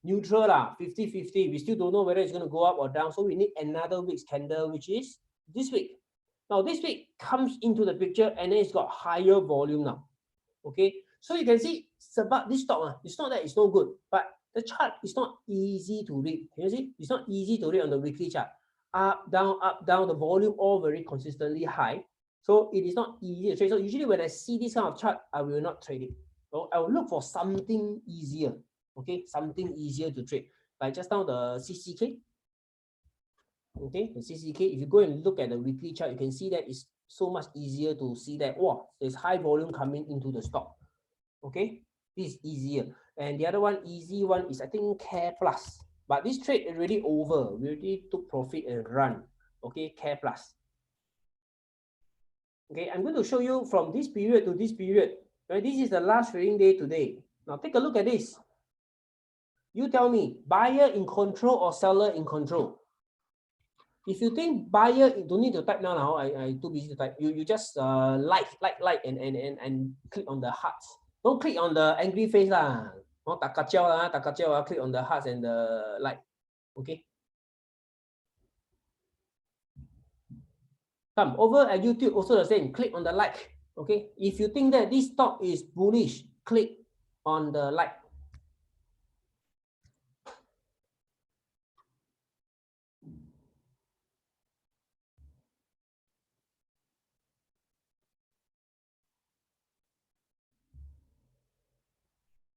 neutral 50-50. We still don't know whether it's going to go up or down. So we need another week's candle, which is this week. Now this week comes into the picture and then it's got higher volume now. Okay, so you can see about this stock, it's not that it's no good, but the chart is not easy to read. Can you see? It's not easy to read on the weekly chart. Up, down, the volume all very consistently high. So it is not easy to trade. So usually when I see this kind of chart, I will not trade it. So I will look for something easier. Okay, something easier to trade. Like just now the CCK. Okay, the CCK, if you go and look at the weekly chart, you can see that it's so much easier to see that, wow, there's high volume coming into the stock. Okay, this is easier. And the other one, easy one, is I think Care Plus. But this trade already over. We already took profit and run. Okay, Care Plus. Okay, I'm going to show you from this period to this period. Right, this is the last trading day today. Now take a look at this. You tell me, buyer in control or seller in control? If you think buyer, you don't need to type now. I too busy to type. You just like and click on the hearts. Don't click on the angry face lah. Oh, tak kacau lah, tak kacau lah. Click on the hearts and the like. Okay. Come over at YouTube, also the same. Click on the like. Okay. If you think that this stock is bullish, click on the like.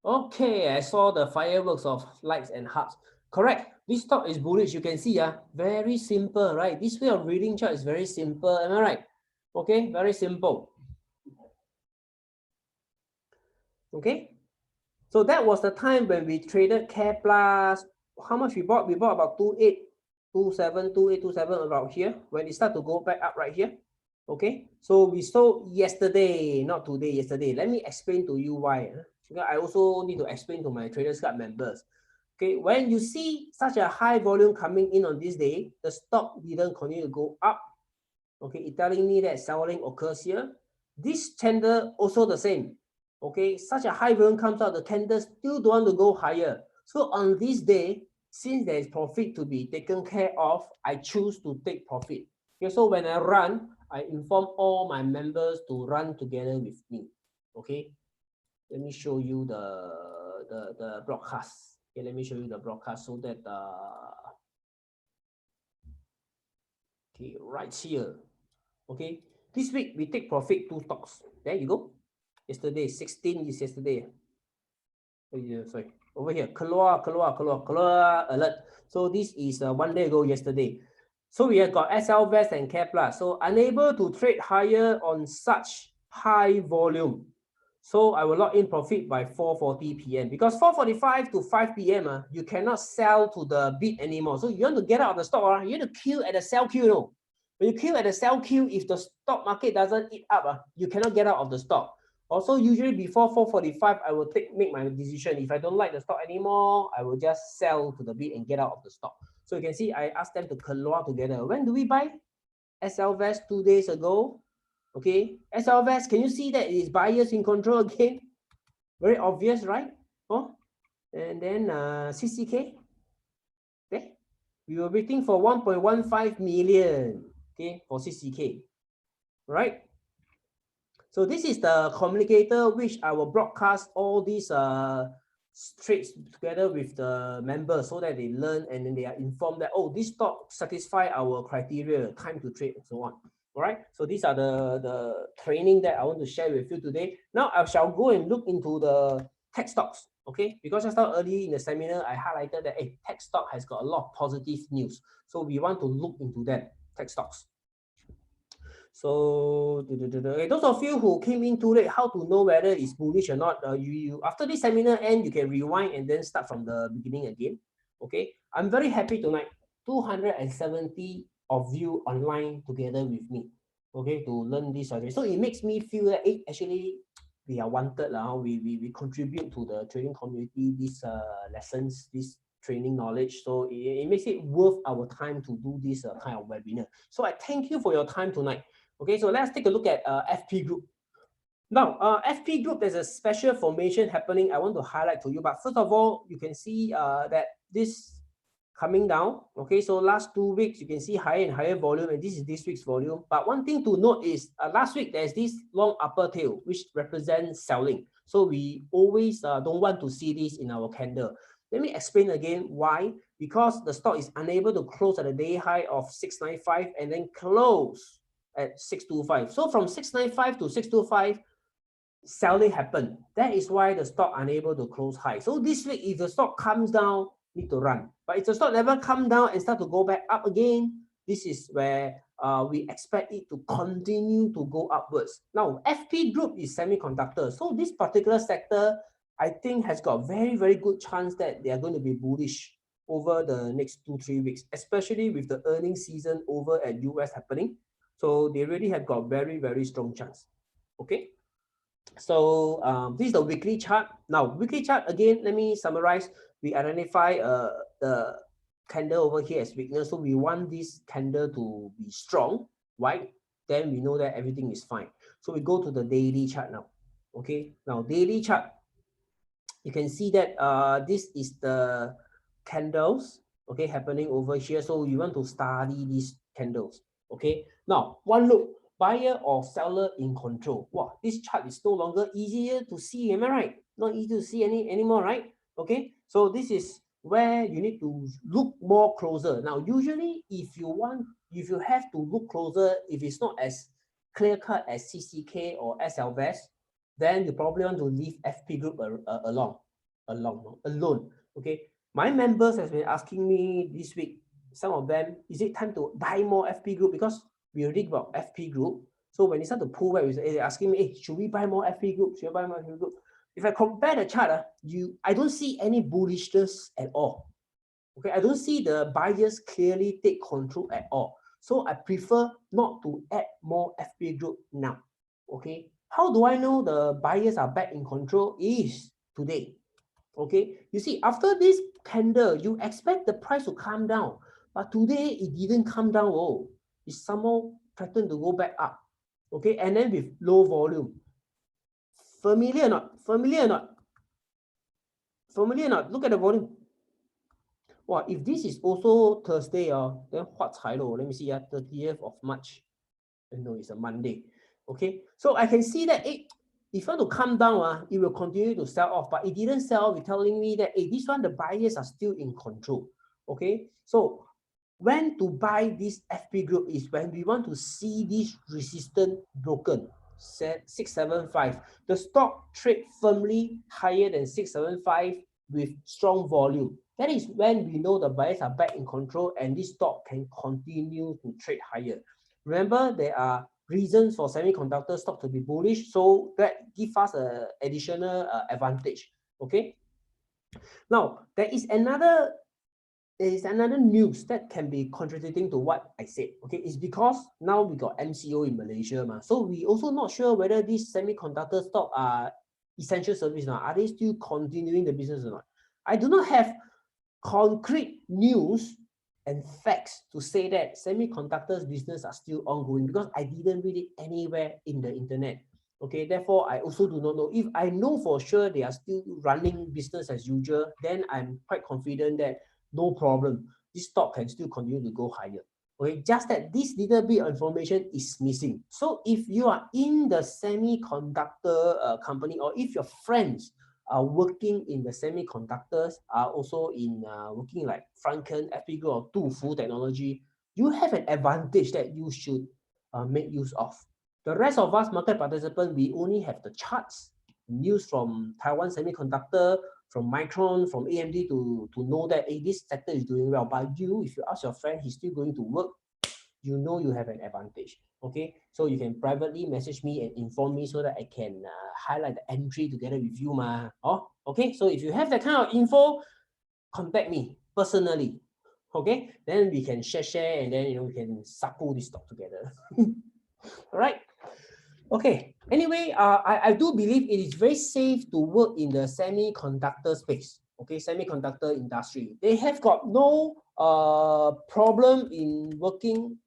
Okay, I saw the fireworks of likes and hearts. Correct. This stock is bullish. You can see, very simple, right? This way of reading chart is very simple. Am I right? Okay, very simple. Okay. So that was the time when we traded Care Plus. How much we bought? We bought about 2827 about here. When it start to go back up right here. Okay. So we sold yesterday, not today, yesterday. Let me explain to you why. Because I also need to explain to my Traders Club members. Okay, when you see such a high volume coming in on this day, the stock didn't continue to go up. Okay, it's telling me that selling occurs here. This candle also the same. Okay, such a high volume comes out, the candle still don't want to go higher. So on this day, since there is profit to be taken care of, I choose to take profit. Okay, so when I run, I inform all my members to run together with me. Okay, let me show you the broadcast. Okay, let me show you the broadcast so that okay, right here. Okay, this week we take profit 2 stocks. There you go. Yesterday, 16 is yesterday. Oh, yeah, sorry, over here, keluar alert. So this is 1 day ago yesterday. So we have got SL Vest and Care Plus. So unable to trade higher on such high volume. So I will lock in profit by 4:40 p.m. because 4:45 to 5 p.m. You cannot sell to the bid anymore. So you want to get out of the stock, you have to queue at the sell queue. No? When you queue at the sell queue, if the stock market doesn't eat up, you cannot get out of the stock. Also, usually before 4:45, I will make my decision. If I don't like the stock anymore, I will just sell to the bid and get out of the stock. So you can see I asked them to keluar together. When do we buy? SL Vest 2 days ago. Okay, SL Vest, can you see that it is buyers in control again? Very obvious, right? Oh, and then CCK. Okay, we were waiting for 1.15 million. Okay, for CCK, right? So this is the communicator which I will broadcast all these trades together with the members so that they learn and then they are informed that, oh, this stock satisfy our criteria, time to trade and so on. All right, so these are the training that I want to share with you today. Now I shall go and look into the tech stocks, okay? Because just now early in the seminar, I highlighted that tech stock has got a lot of positive news. So we want to look into that, tech stocks. So those of you who came in too late, how to know whether it's bullish or not? You after this seminar end, you can rewind and then start from the beginning again. Okay, I'm very happy tonight. 270 of you online together with me. Okay, to learn this. So it makes me feel that actually we are wanted. We contribute to the trading community these lessons, this training knowledge. So it makes it worth our time to do this kind of webinar. So I thank you for your time tonight. Okay, so let's take a look at FP Group. Now, FP Group, there's a special formation happening I want to highlight to you. But first of all, you can see that this coming down. Okay, so last 2 weeks, you can see higher and higher volume, and this is this week's volume. But one thing to note is last week, there's this long upper tail, which represents selling. So we always don't want to see this in our candle. Let me explain again why. Because the stock is unable to close at a day high of 695 and then close at 625. So from 695 to 625, selling happened. That is why the stock unable to close high. So this week, if the stock comes down, need to run. But if the stock never come down and start to go back up again, this is where we expect it to continue to go upwards. Now, FP Group is semiconductor. So this particular sector, I think, has got very, very good chance that they are going to be bullish over the next 2-3 weeks, especially with the earnings season over at US happening. So they really have got very, very strong charts. Okay. So this is the weekly chart. Now, weekly chart, again, let me summarize. We identify the candle over here as weakness. So we want this candle to be strong, right? Then we know that everything is fine. So we go to the daily chart now. Okay. Now, daily chart, you can see that this is the candles, okay, happening over here. So you want to study these candles. Okay. Now, one look. Buyer or seller in control. Wow, this chart is no longer easier to see, am I right? Not easy to see anymore, right? Okay, so this is where you need to look more closer. Now, usually if you have to look closer, if it's not as clear cut as CCK or SLVS, then you probably want to leave FP group alone. Okay, my members has been asking me this week, some of them, is it time to buy more FP group? Because we already got FP group. So when they start to pull back, they're asking me, hey, should we buy more FP group? Should I buy more FP group? If I compare the chart, I don't see any bullishness at all. Okay, I don't see the buyers clearly take control at all. So I prefer not to add more FP group now. Okay, how do I know the buyers are back in control? Is today. Okay, you see, after this candle, you expect the price to come down, but today it didn't come down. Oh, it somehow threatened to go back up. Okay, and then with low volume. Familiar or not? Familiar or not? Familiar or not? Look at the volume. Wow, if this is also Thursday, then what's high low? Let me see, 30th of March. No, it's a Monday. Okay, so I can see that if you want to come down, it will continue to sell off, but it didn't sell. It's telling me that this one, the buyers are still in control. Okay, so when to buy this FP group is when we want to see this resistance broken, 675. The stock trade firmly higher than 675 with strong volume. That is when we know the buyers are back in control and this stock can continue to trade higher. Remember, there are reasons for semiconductor stock to be bullish, so that gives us an additional advantage. Okay. Now, there is another news that can be contradicting to what I said. Okay, it's because now we got MCO in Malaysia, so we also not sure whether these semiconductor stock are essential service now. Are they still continuing the business or not? I do not have concrete news and facts to say that semiconductors business are still ongoing because I didn't read it anywhere in the internet. Okay, therefore, I also do not know. If I know for sure they are still running business as usual, then I'm quite confident that no problem, this stock can still continue to go higher. Okay, just that this little bit of information is missing. So if you are in the semiconductor company, or if your friends are working in the semiconductors, are also in working like Franken, FP Group, or Dufu Technology, you have an advantage that you should make use of. The rest of us market participants, we only have the charts, news from Taiwan Semiconductor, from Micron, from AMD to know that this sector is doing well. But you, if you ask your friend, he's still going to work, you know you have an advantage. Okay, so you can privately message me and inform me so that I can highlight the entry together with you, ma. Oh, okay. So if you have that kind of info, contact me personally. Okay, then we can share, and then we can sapu this stock together. All right. Okay. Anyway, I do believe it is very safe to work in the semiconductor space. Okay, semiconductor industry. They have got no problem in working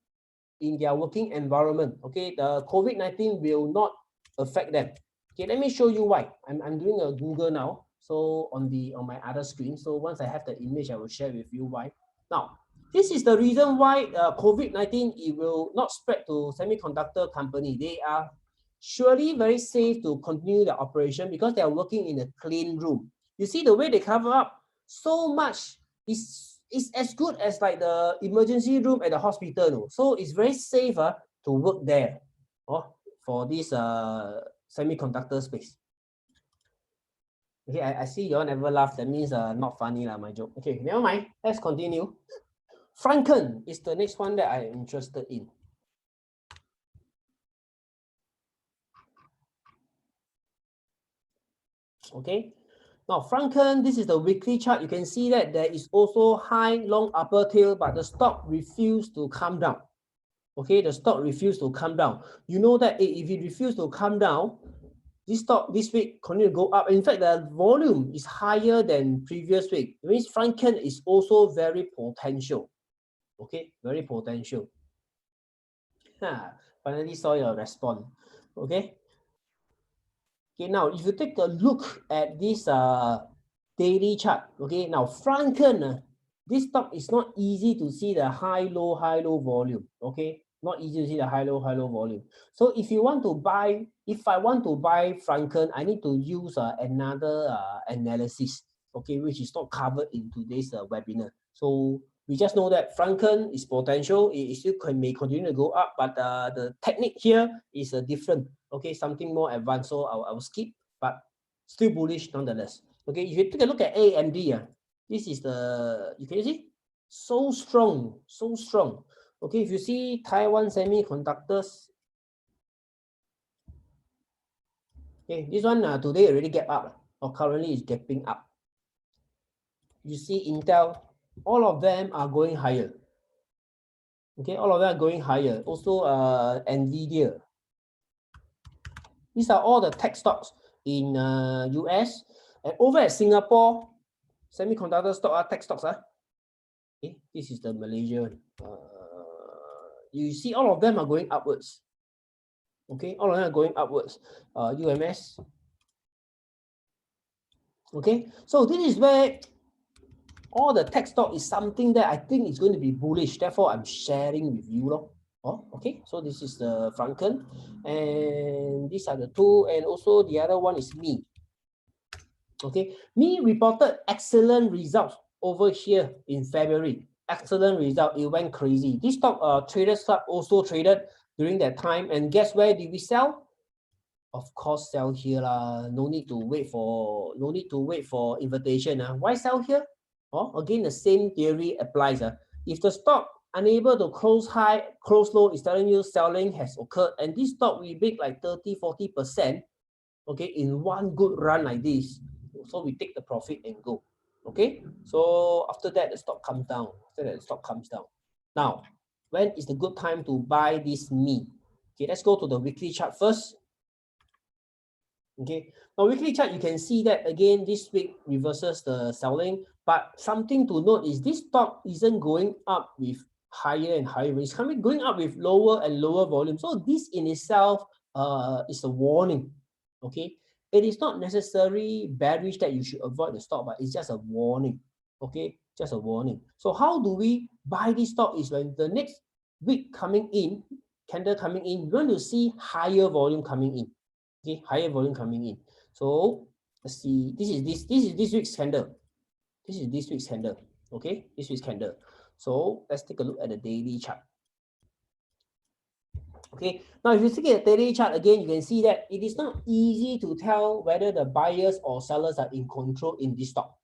in their working environment. Okay, the COVID-19 will not affect them. Okay, let me show you why. I'm doing a Google now. So on my other screen. So once I have the image, I will share with you why. Now, this is the reason why COVID-19 it will not spread to semiconductor company. They are surely very safe to continue the operation because they are working in a clean room. You see the way they cover up so much is as good as like the emergency room at the hospital. No? So it's very safe to work there for this semiconductor space. Okay, I see you all never laugh. That means not funny my joke. Okay, never mind. Let's continue. Franken is the next one that I'm interested in. Okay. Now, Franken, this is the weekly chart. You can see that there is also high, long upper tail, but the stock refused to come down. Okay, the stock refused to come down. You know that if it refused to come down, this stock this week continue to go up. In fact, the volume is higher than previous week. It means Franken is also very potential. Okay, very potential. Finally saw your response. Okay. Okay, now if you take a look at this daily chart, okay, now Franken, this stock is not easy to see the high low volume. Okay, not easy to see the high low volume. So if you want to buy, if I want to buy Franken, I need to use another analysis, okay, which is not covered in today's webinar. So we just know that Franken is potential, it still may continue to go up, but the technique here is different, okay, something more advanced. So I will skip, but still bullish nonetheless. Okay, if you take a look at AMD, this is the, you can see, so strong, so strong. Okay, if you see Taiwan Semiconductors, okay, this one today already gap up, or currently is gapping up. You see Intel, all of them are going higher. Okay, all of them are going higher. Also, Nvidia. These are all the tech stocks in US. And over at Singapore, semiconductor stock are tech stocks. Okay, this is the Malaysia. You see all of them are going upwards. Okay, all of them are going upwards. UMS. Okay, so this is where all the tech stock is something that I think is going to be bullish. Therefore, I'm sharing with you. Oh, okay, so this is the Franken, and these are the two, and also the other one is me. Okay, me reported excellent results over here in February. Excellent result, it went crazy. This stock Traders Club also traded during that time, and guess where did we sell? Of course, sell here lah. No need to wait for invitation. Why sell here? Oh, again, the same theory applies. If the stock unable to close high, close low, is telling you selling has occurred, and this stock we make like 30-40%, okay, in one good run like this. So we take the profit and go. Okay, so after that the stock comes down. Now, when is the good time to buy this me? Okay, let's go to the weekly chart first. Okay, now weekly chart, you can see that again this week reverses the selling, but something to note is this stock isn't going up with higher and higher. It's going up with lower and lower volume. So this in itself is a warning. Okay, it is not necessarily bearish that you should avoid the stock, but it's just a warning. Okay, just a warning. So how do we buy this stock? Is when the next week coming in, candle coming in, we want to see higher volume coming in. Okay, higher volume coming in. So let's see. This is this week's candle. This is this week's candle. Okay, this week's candle. So let's take a look at the daily chart. Okay, now if you look at the daily chart again, you can see that it is not easy to tell whether the buyers or sellers are in control in this stock.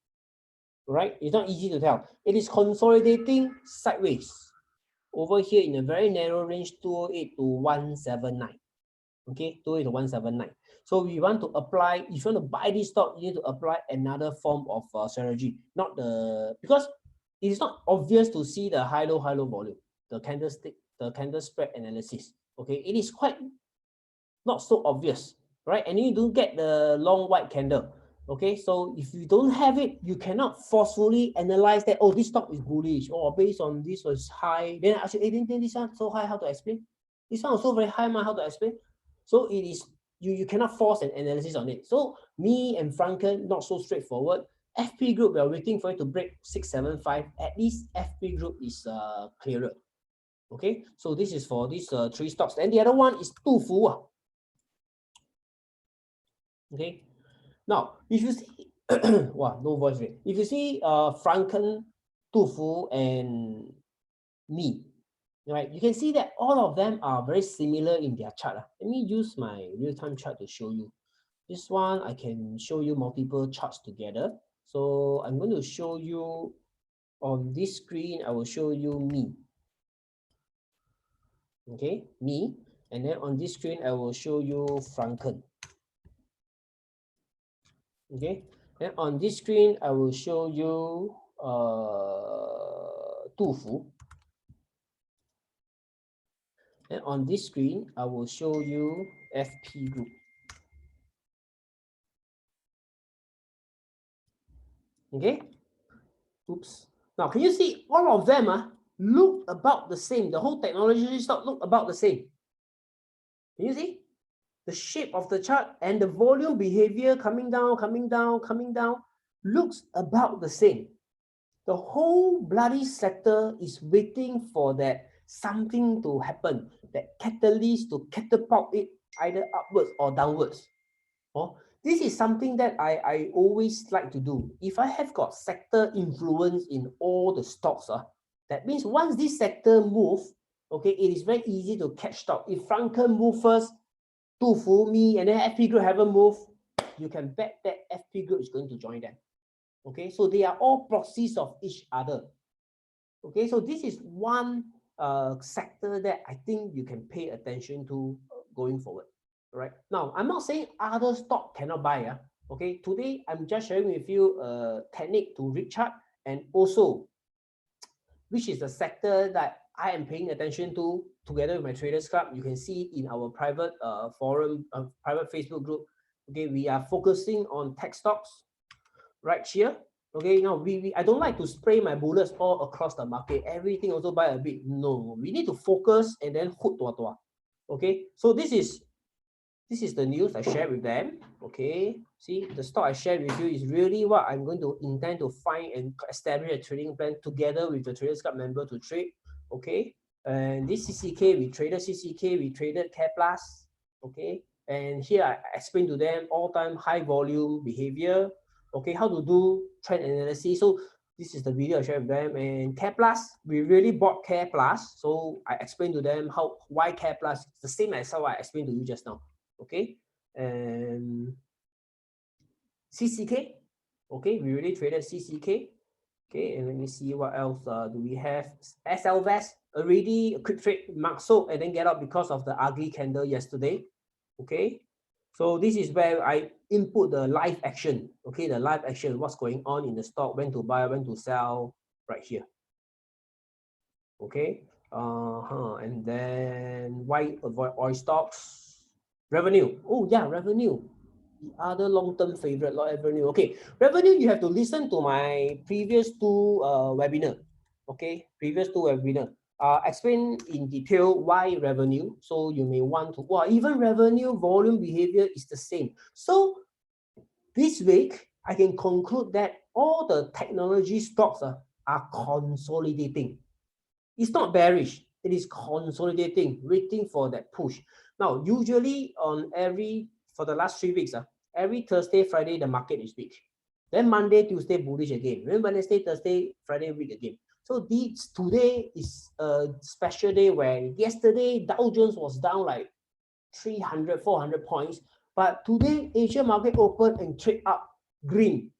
Right? It's not easy to tell. It is consolidating sideways over here in a very narrow range, 208 to 179. Okay, 208 to 179. So we want to apply, if you want to buy this stock, you need to apply another form of strategy, because it is not obvious to see the high low volume, the candle spread analysis. Okay, it is quite not so obvious, right? And you don't get the long white candle. Okay, so if you don't have it, you cannot forcefully analyze that, oh, this stock is bullish, or based on this was high. Then I ask you, hey, then this one so high, how to explain? This one also very high, how to explain? So it is, you cannot force an analysis on it. So me and Franken, not so straightforward. FP group, we are waiting for it to break 675. At least FP group is clearer. Okay, so this is for these three stocks. And the other one is Tufu. Okay, now if you see, wow, no voice rate. If you see Franken, Tufu, and me, right, you can see that all of them are very similar in their chart. Let me use my real-time chart to show you. This one, I can show you multiple charts together. So I'm going to show you on this screen, I will show you me. Okay, me. And then on this screen, I will show you Franken. Okay, and on this screen, I will show you Tufu. And on this screen, I will show you FP group. Okay. Oops. Now, can you see all of them look about the same? The whole technology stock look about the same. Can you see? The shape of the chart and the volume behavior coming down, coming down, coming down, looks about the same. The whole bloody sector is waiting for that something to happen, that catalyst to catapult it either upwards or downwards. Oh, this is something that I always like to do. If I have got sector influence in all the stocks, that means once this sector move, okay, it is very easy to catch stock. If Franken move first, Tufu, me, and then FP Group haven't moved, you can bet that FP Group is going to join them. Okay, so they are all proxies of each other. Okay, so this is one sector that I think you can pay attention to going forward. Right now, I'm not saying other stock cannot buy. Okay, today I'm just sharing with you a technique to read chart, and also which is the sector that I am paying attention to together with my traders club. You can see in our private forum, private Facebook group. Okay, we are focusing on tech stocks right here. Okay, now I don't like to spray my bullets all across the market. Everything also buy a bit. No, we need to focus and then hook tua. Okay, so this is the news I shared with them. Okay, see, the stock I shared with you is really what I'm going to intend to find and establish a trading plan together with the Traders Club member to trade. Okay, and this CCK, we traded CCK, we traded Care Plus. Okay, and here I explain to them all-time high volume behavior. Okay, how to do trend analysis. So this is the video I shared with them. And Care Plus, we really bought Care Plus. So I explained to them why Care Plus. It's the same as how I explained to you just now. Okay, and CCK. Okay, we already traded CCK. Okay, and let me see what else do we have. SLVest already a quick trade mark sold and then get out because of the ugly candle yesterday. Okay, so this is where I input the live action. Okay, the live action, what's going on in the stock, when to buy, when to sell, right here. Okay, and then why avoid oil stocks? Revenue. Oh yeah, revenue. The other long-term favorite, revenue. Okay, revenue, you have to listen to my previous two webinar. Okay, previous two webinar. Explain in detail why revenue. So you may want to, even revenue volume behavior is the same. So this week, I can conclude that all the technology stocks are consolidating. It's not bearish. It is consolidating, waiting for that push. Now, usually for the last 3 weeks, every Thursday, Friday, the market is weak. Then Monday, Tuesday, bullish again. Then Wednesday, Thursday, Friday, weak again. So today is a special day where yesterday, Dow Jones was down like 300, 400 points. But today, Asia market opened and trade up green.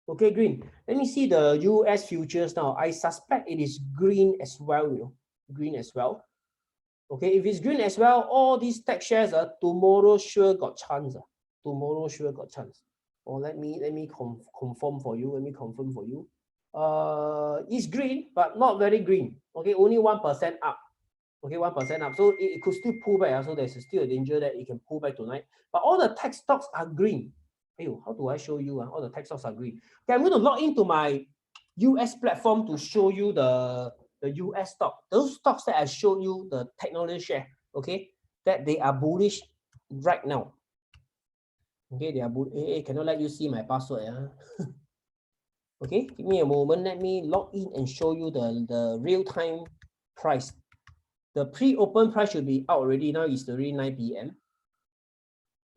Okay, green. Let me see the US futures now. I suspect it is green as well, green as well. Okay, if it's green as well, all these tech shares tomorrow sure got chance. Tomorrow sure got chance. Or let me confirm for you. Let me confirm for you. It's green, but not very green. Okay, only 1% up. Okay, 1% up. So it could still pull back. So there's still a danger that it can pull back tonight. But all the tech stocks are green. Hey, how do I show you? All the tech stocks are green. Okay, I'm going to log into my US platform to show you the US stock. Those stocks that I showed you, the technology share, okay, that they are bullish right now. Okay, they are bullish. Hey, cannot let you see my password. Okay, give me a moment. Let me log in and show you the real-time price. The pre-open price should be out already. Now it's already 9 p.m.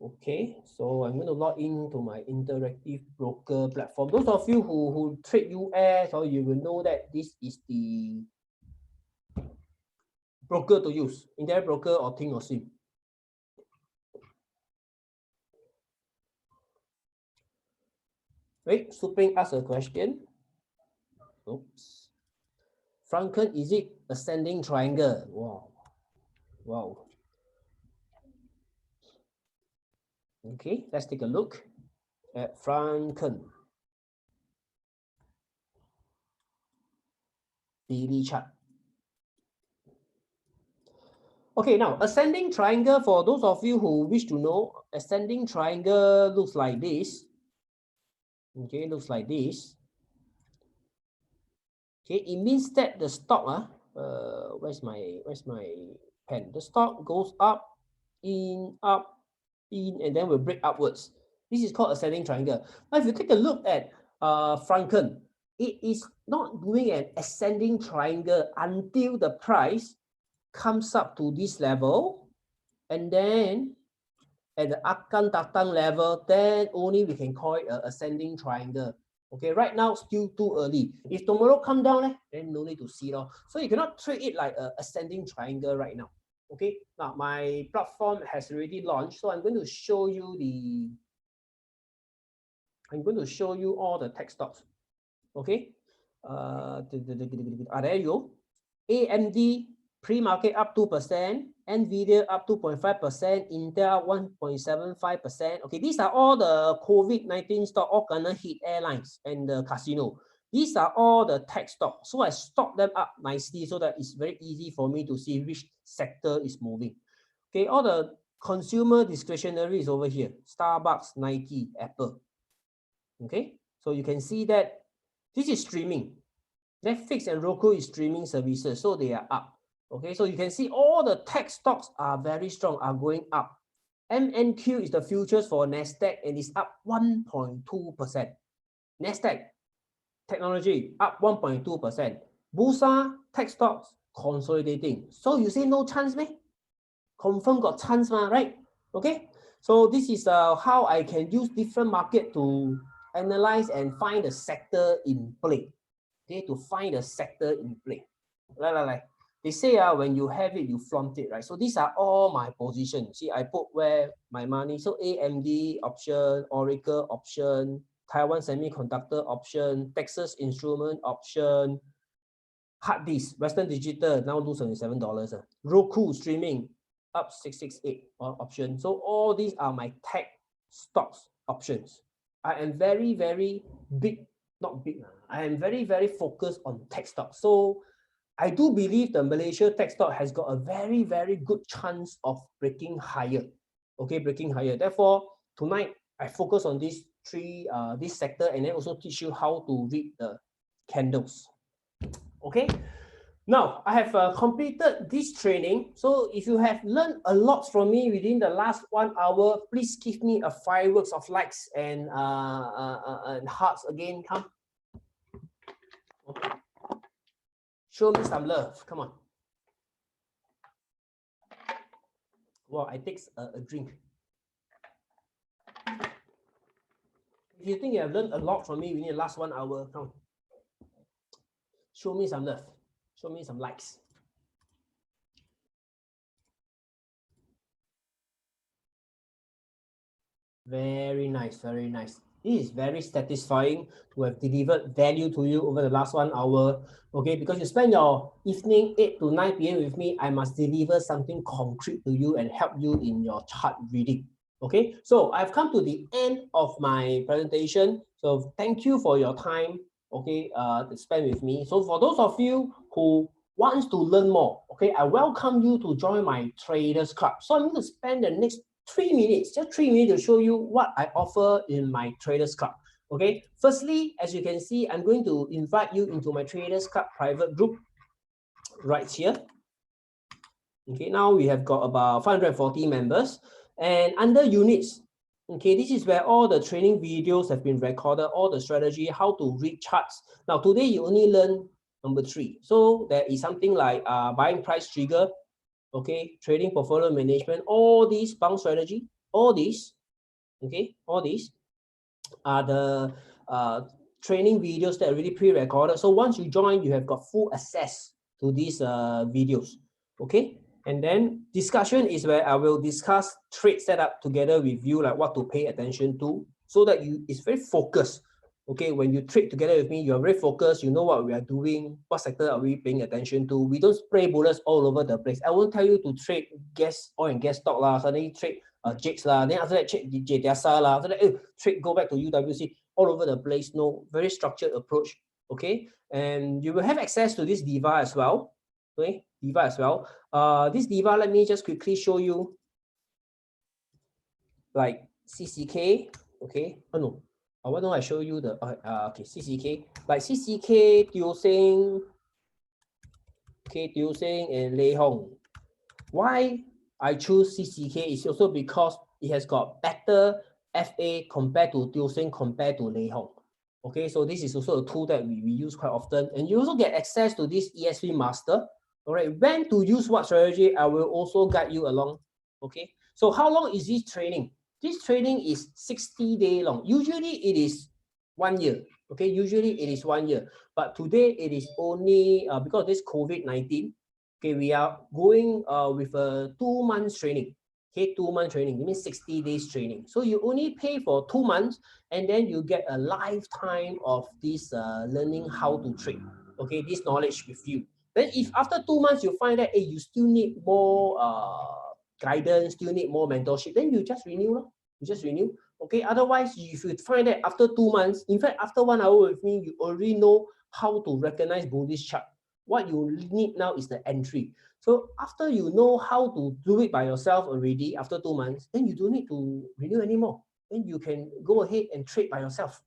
Okay, so I'm going to log into my interactive broker platform. Those of you who trade US, or you will know that this is the broker to use, Interactive Broker or Think or Swim. Wait, Suping asked a question. Oops. Franken, is it ascending triangle? Wow. Wow. Okay, let's take a look at Franken. Daily chart. Okay, now ascending triangle, for those of you who wish to know, ascending triangle looks like this. Okay, looks like this. Okay, it means that the stock, where's my pen? The stock goes up, in, and then will break upwards. This is called ascending triangle. Now, if you take a look at Franken, it is not doing an ascending triangle until the price comes up to this level, and then at the akan datang level, then only we can call it an ascending triangle. Okay, right now still too early. If tomorrow come down, then no need to see it. So you cannot treat it like an ascending triangle right now. Okay, now my platform has already launched, so I'm going to show you all the tech stocks. Okay, there you go. AMD pre-market up 2%, NVIDIA up 2.5%, Intel 1.75%. Okay, these are all the COVID-19 stock, all gonna hit airlines and the casino. These are all the tech stocks. So I stock them up nicely so that it's very easy for me to see which sector is moving. Okay, all the consumer discretionary is over here. Starbucks, Nike, Apple. Okay, so you can see that this is streaming. Netflix and Roku is streaming services, so they are up. Okay, so you can see all the tech stocks are very strong, are going up. MNQ is the futures for Nasdaq and it's up 1.2%. Nasdaq technology up 1.2%. Bursa tech stocks consolidating. So you say no chance, man? Confirm got chance, right? Okay, so this is how I can use different market to analyze and find the sector in play. Okay, to find a sector in play. Like. They say when you have it, you flaunt it, right? So these are all my positions. See, I put where my money. So AMD option, Oracle option, Taiwan Semiconductor option, Texas Instrument option, hard disk, Western Digital now lose $77. Roku streaming up 668 option. So all these are my tech stocks options. I am very, very big. Not big. I am very, very focused on tech stocks. So I do believe the Malaysia tech stock has got a very, very good chance of breaking higher. Okay, breaking higher. Therefore, tonight I focus on these three, this sector, and then also teach you how to read the candles. Okay. Now, I have completed this training. So if you have learned a lot from me within the last 1 hour, please give me a fireworks of likes and hearts again. Come. Okay. Show me some love. Come on. Well, I take a drink. If you think you have learned a lot from me within the last 1 hour, come. Show me some love. Show me some likes. Very nice, very nice. It is very satisfying to have delivered value to you over the last 1 hour. Okay, because you spend your evening 8 to 9 p.m. with me, I must deliver something concrete to you and help you in your chart reading. Okay, so I've come to the end of my presentation. So thank you for your time, okay, to spend with me. So for those of you who wants to learn more, okay, I welcome you to join my Traders Club. So I'm going to spend the next 3 minutes, just 3 minutes to show you what I offer in my Traders Club. Okay, firstly, as you can see, I'm going to invite you into my Traders Club private group right here. Okay, now we have got about 540 members, and under units, okay, this is where all the training videos have been recorded, all the strategy, how to read charts. Now today you only learn number 3. So there is something like buying price trigger, okay, trading portfolio management, all these bound strategy, all these, okay, all these are the training videos that are really pre-recorded. So once you join, you have got full access to these videos, okay? And then discussion is where I will discuss trade setup together with you, like what to pay attention to, so that it's very focused. Okay, when you trade together with me, you're very focused, you know what we are doing, what sector are we paying attention to. We don't spray bullets all over the place. I won't tell you to trade oil and gas stock lah, suddenly trade JIX lah, then after that trade JDSA lah, after that trade go back to UWC, all over the place. No, very structured approach, okay? And you will have access to this diva as well. okay, Diva as well. This Diva, let me just quickly show you, like CCK, okay. Oh no, why don't I show you the okay, CCK, like CCK, Teo Seng, okay, Teo Seng and Lei Hong. Why I choose CCK is also because it has got better FA compared to Teo Seng, compared to Lei Hong. Okay, so this is also a tool that we use quite often, and you also get access to this ESV master. All right, when to use what strategy, I will also guide you along. Okay, so how long is this training? This training is 60-day long. Usually it is 1 year. Okay, usually it is 1 year, but today it is only because this COVID-19. Okay, we are going with a 2 months training. Okay, 2 months training, it means 60 days training. So you only pay for 2 months, and then you get a lifetime of this learning how to trade. Okay, this knowledge with you. Then if after 2 months you find that, hey, you still need more guidance, still need more mentorship, then you just renew. You just renew. Okay, otherwise, if you find that after 2 months, in fact, after 1 hour with me, you already know how to recognize bullish chart. What you need now is the entry. So after you know how to do it by yourself already, after 2 months, then you don't need to renew anymore. Then you can go ahead and trade by yourself.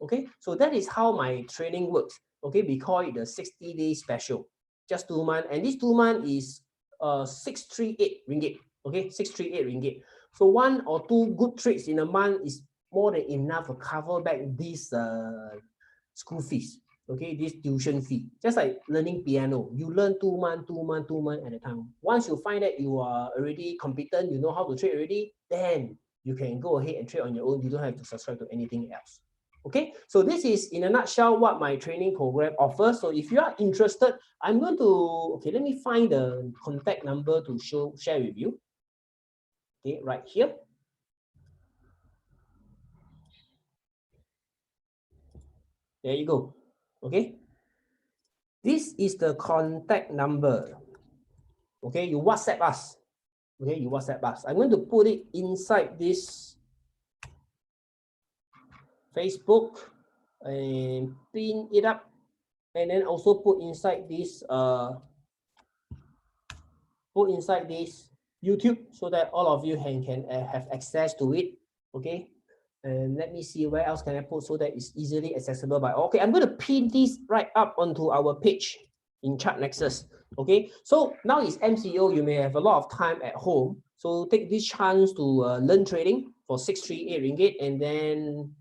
Okay, so that is how my training works. Okay, we call it the 60-day special. Just 2 months, and this 2 months is 638 ringgit. Okay, 638 ringgit. So 1 or 2 good trades in a month is more than enough to cover back this school fees. Okay, this tuition fee. Just like learning piano, you learn 2 months, 2 months, 2 months at a time. Once you find that you are already competent, you know how to trade already, then you can go ahead and trade on your own. You don't have to subscribe to anything else. Okay, so this is in a nutshell what my training program offers. So if you are interested, I'm going to, okay, let me find the contact number to share with you. Okay, right here. There you go. Okay, this is the contact number. Okay, you WhatsApp us. Okay, you WhatsApp us. I'm going to put it inside this Facebook and pin it up, and then also put inside this YouTube, so that all of you can have access to it. Okay, and let me see where else can I put so that it's easily accessible by. Okay, I'm going to pin this right up onto our page in Chart Nexus. Okay, so now it's MCO. You may have a lot of time at home, so take this chance to learn trading for 638 ringgit, and then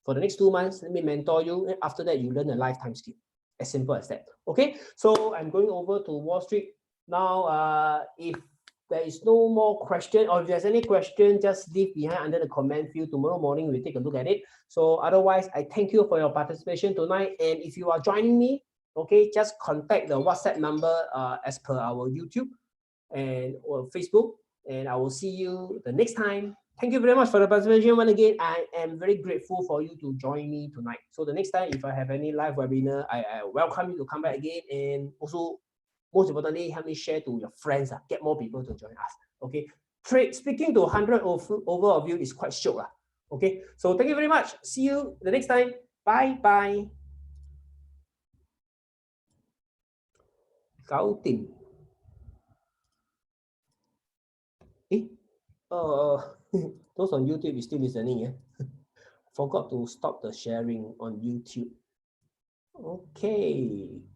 for the next 2 months, let me mentor you. And after that, you learn a lifetime skill. As simple as that. Okay, so I'm going over to Wall Street now. If there is no more question, or if there's any question, just leave behind under the comment field. Tomorrow morning, we'll take a look at it. So otherwise, I thank you for your participation tonight. And if you are joining me, okay, just contact the WhatsApp number as per our YouTube and or Facebook. And I will see you the next time. Thank you very much for the participation. Once again, I am very grateful for you to join me tonight. So the next time, if I have any live webinar, I welcome you to come back again. And also, most importantly, help me share to your friends, get more people to join us. Okay, speaking to 100 over of you is quite short. Okay, so thank you very much. See you the next time. Bye bye. Gao Ting. Those on YouTube is still listening. Yeah? Forgot to stop the sharing on YouTube. Okay.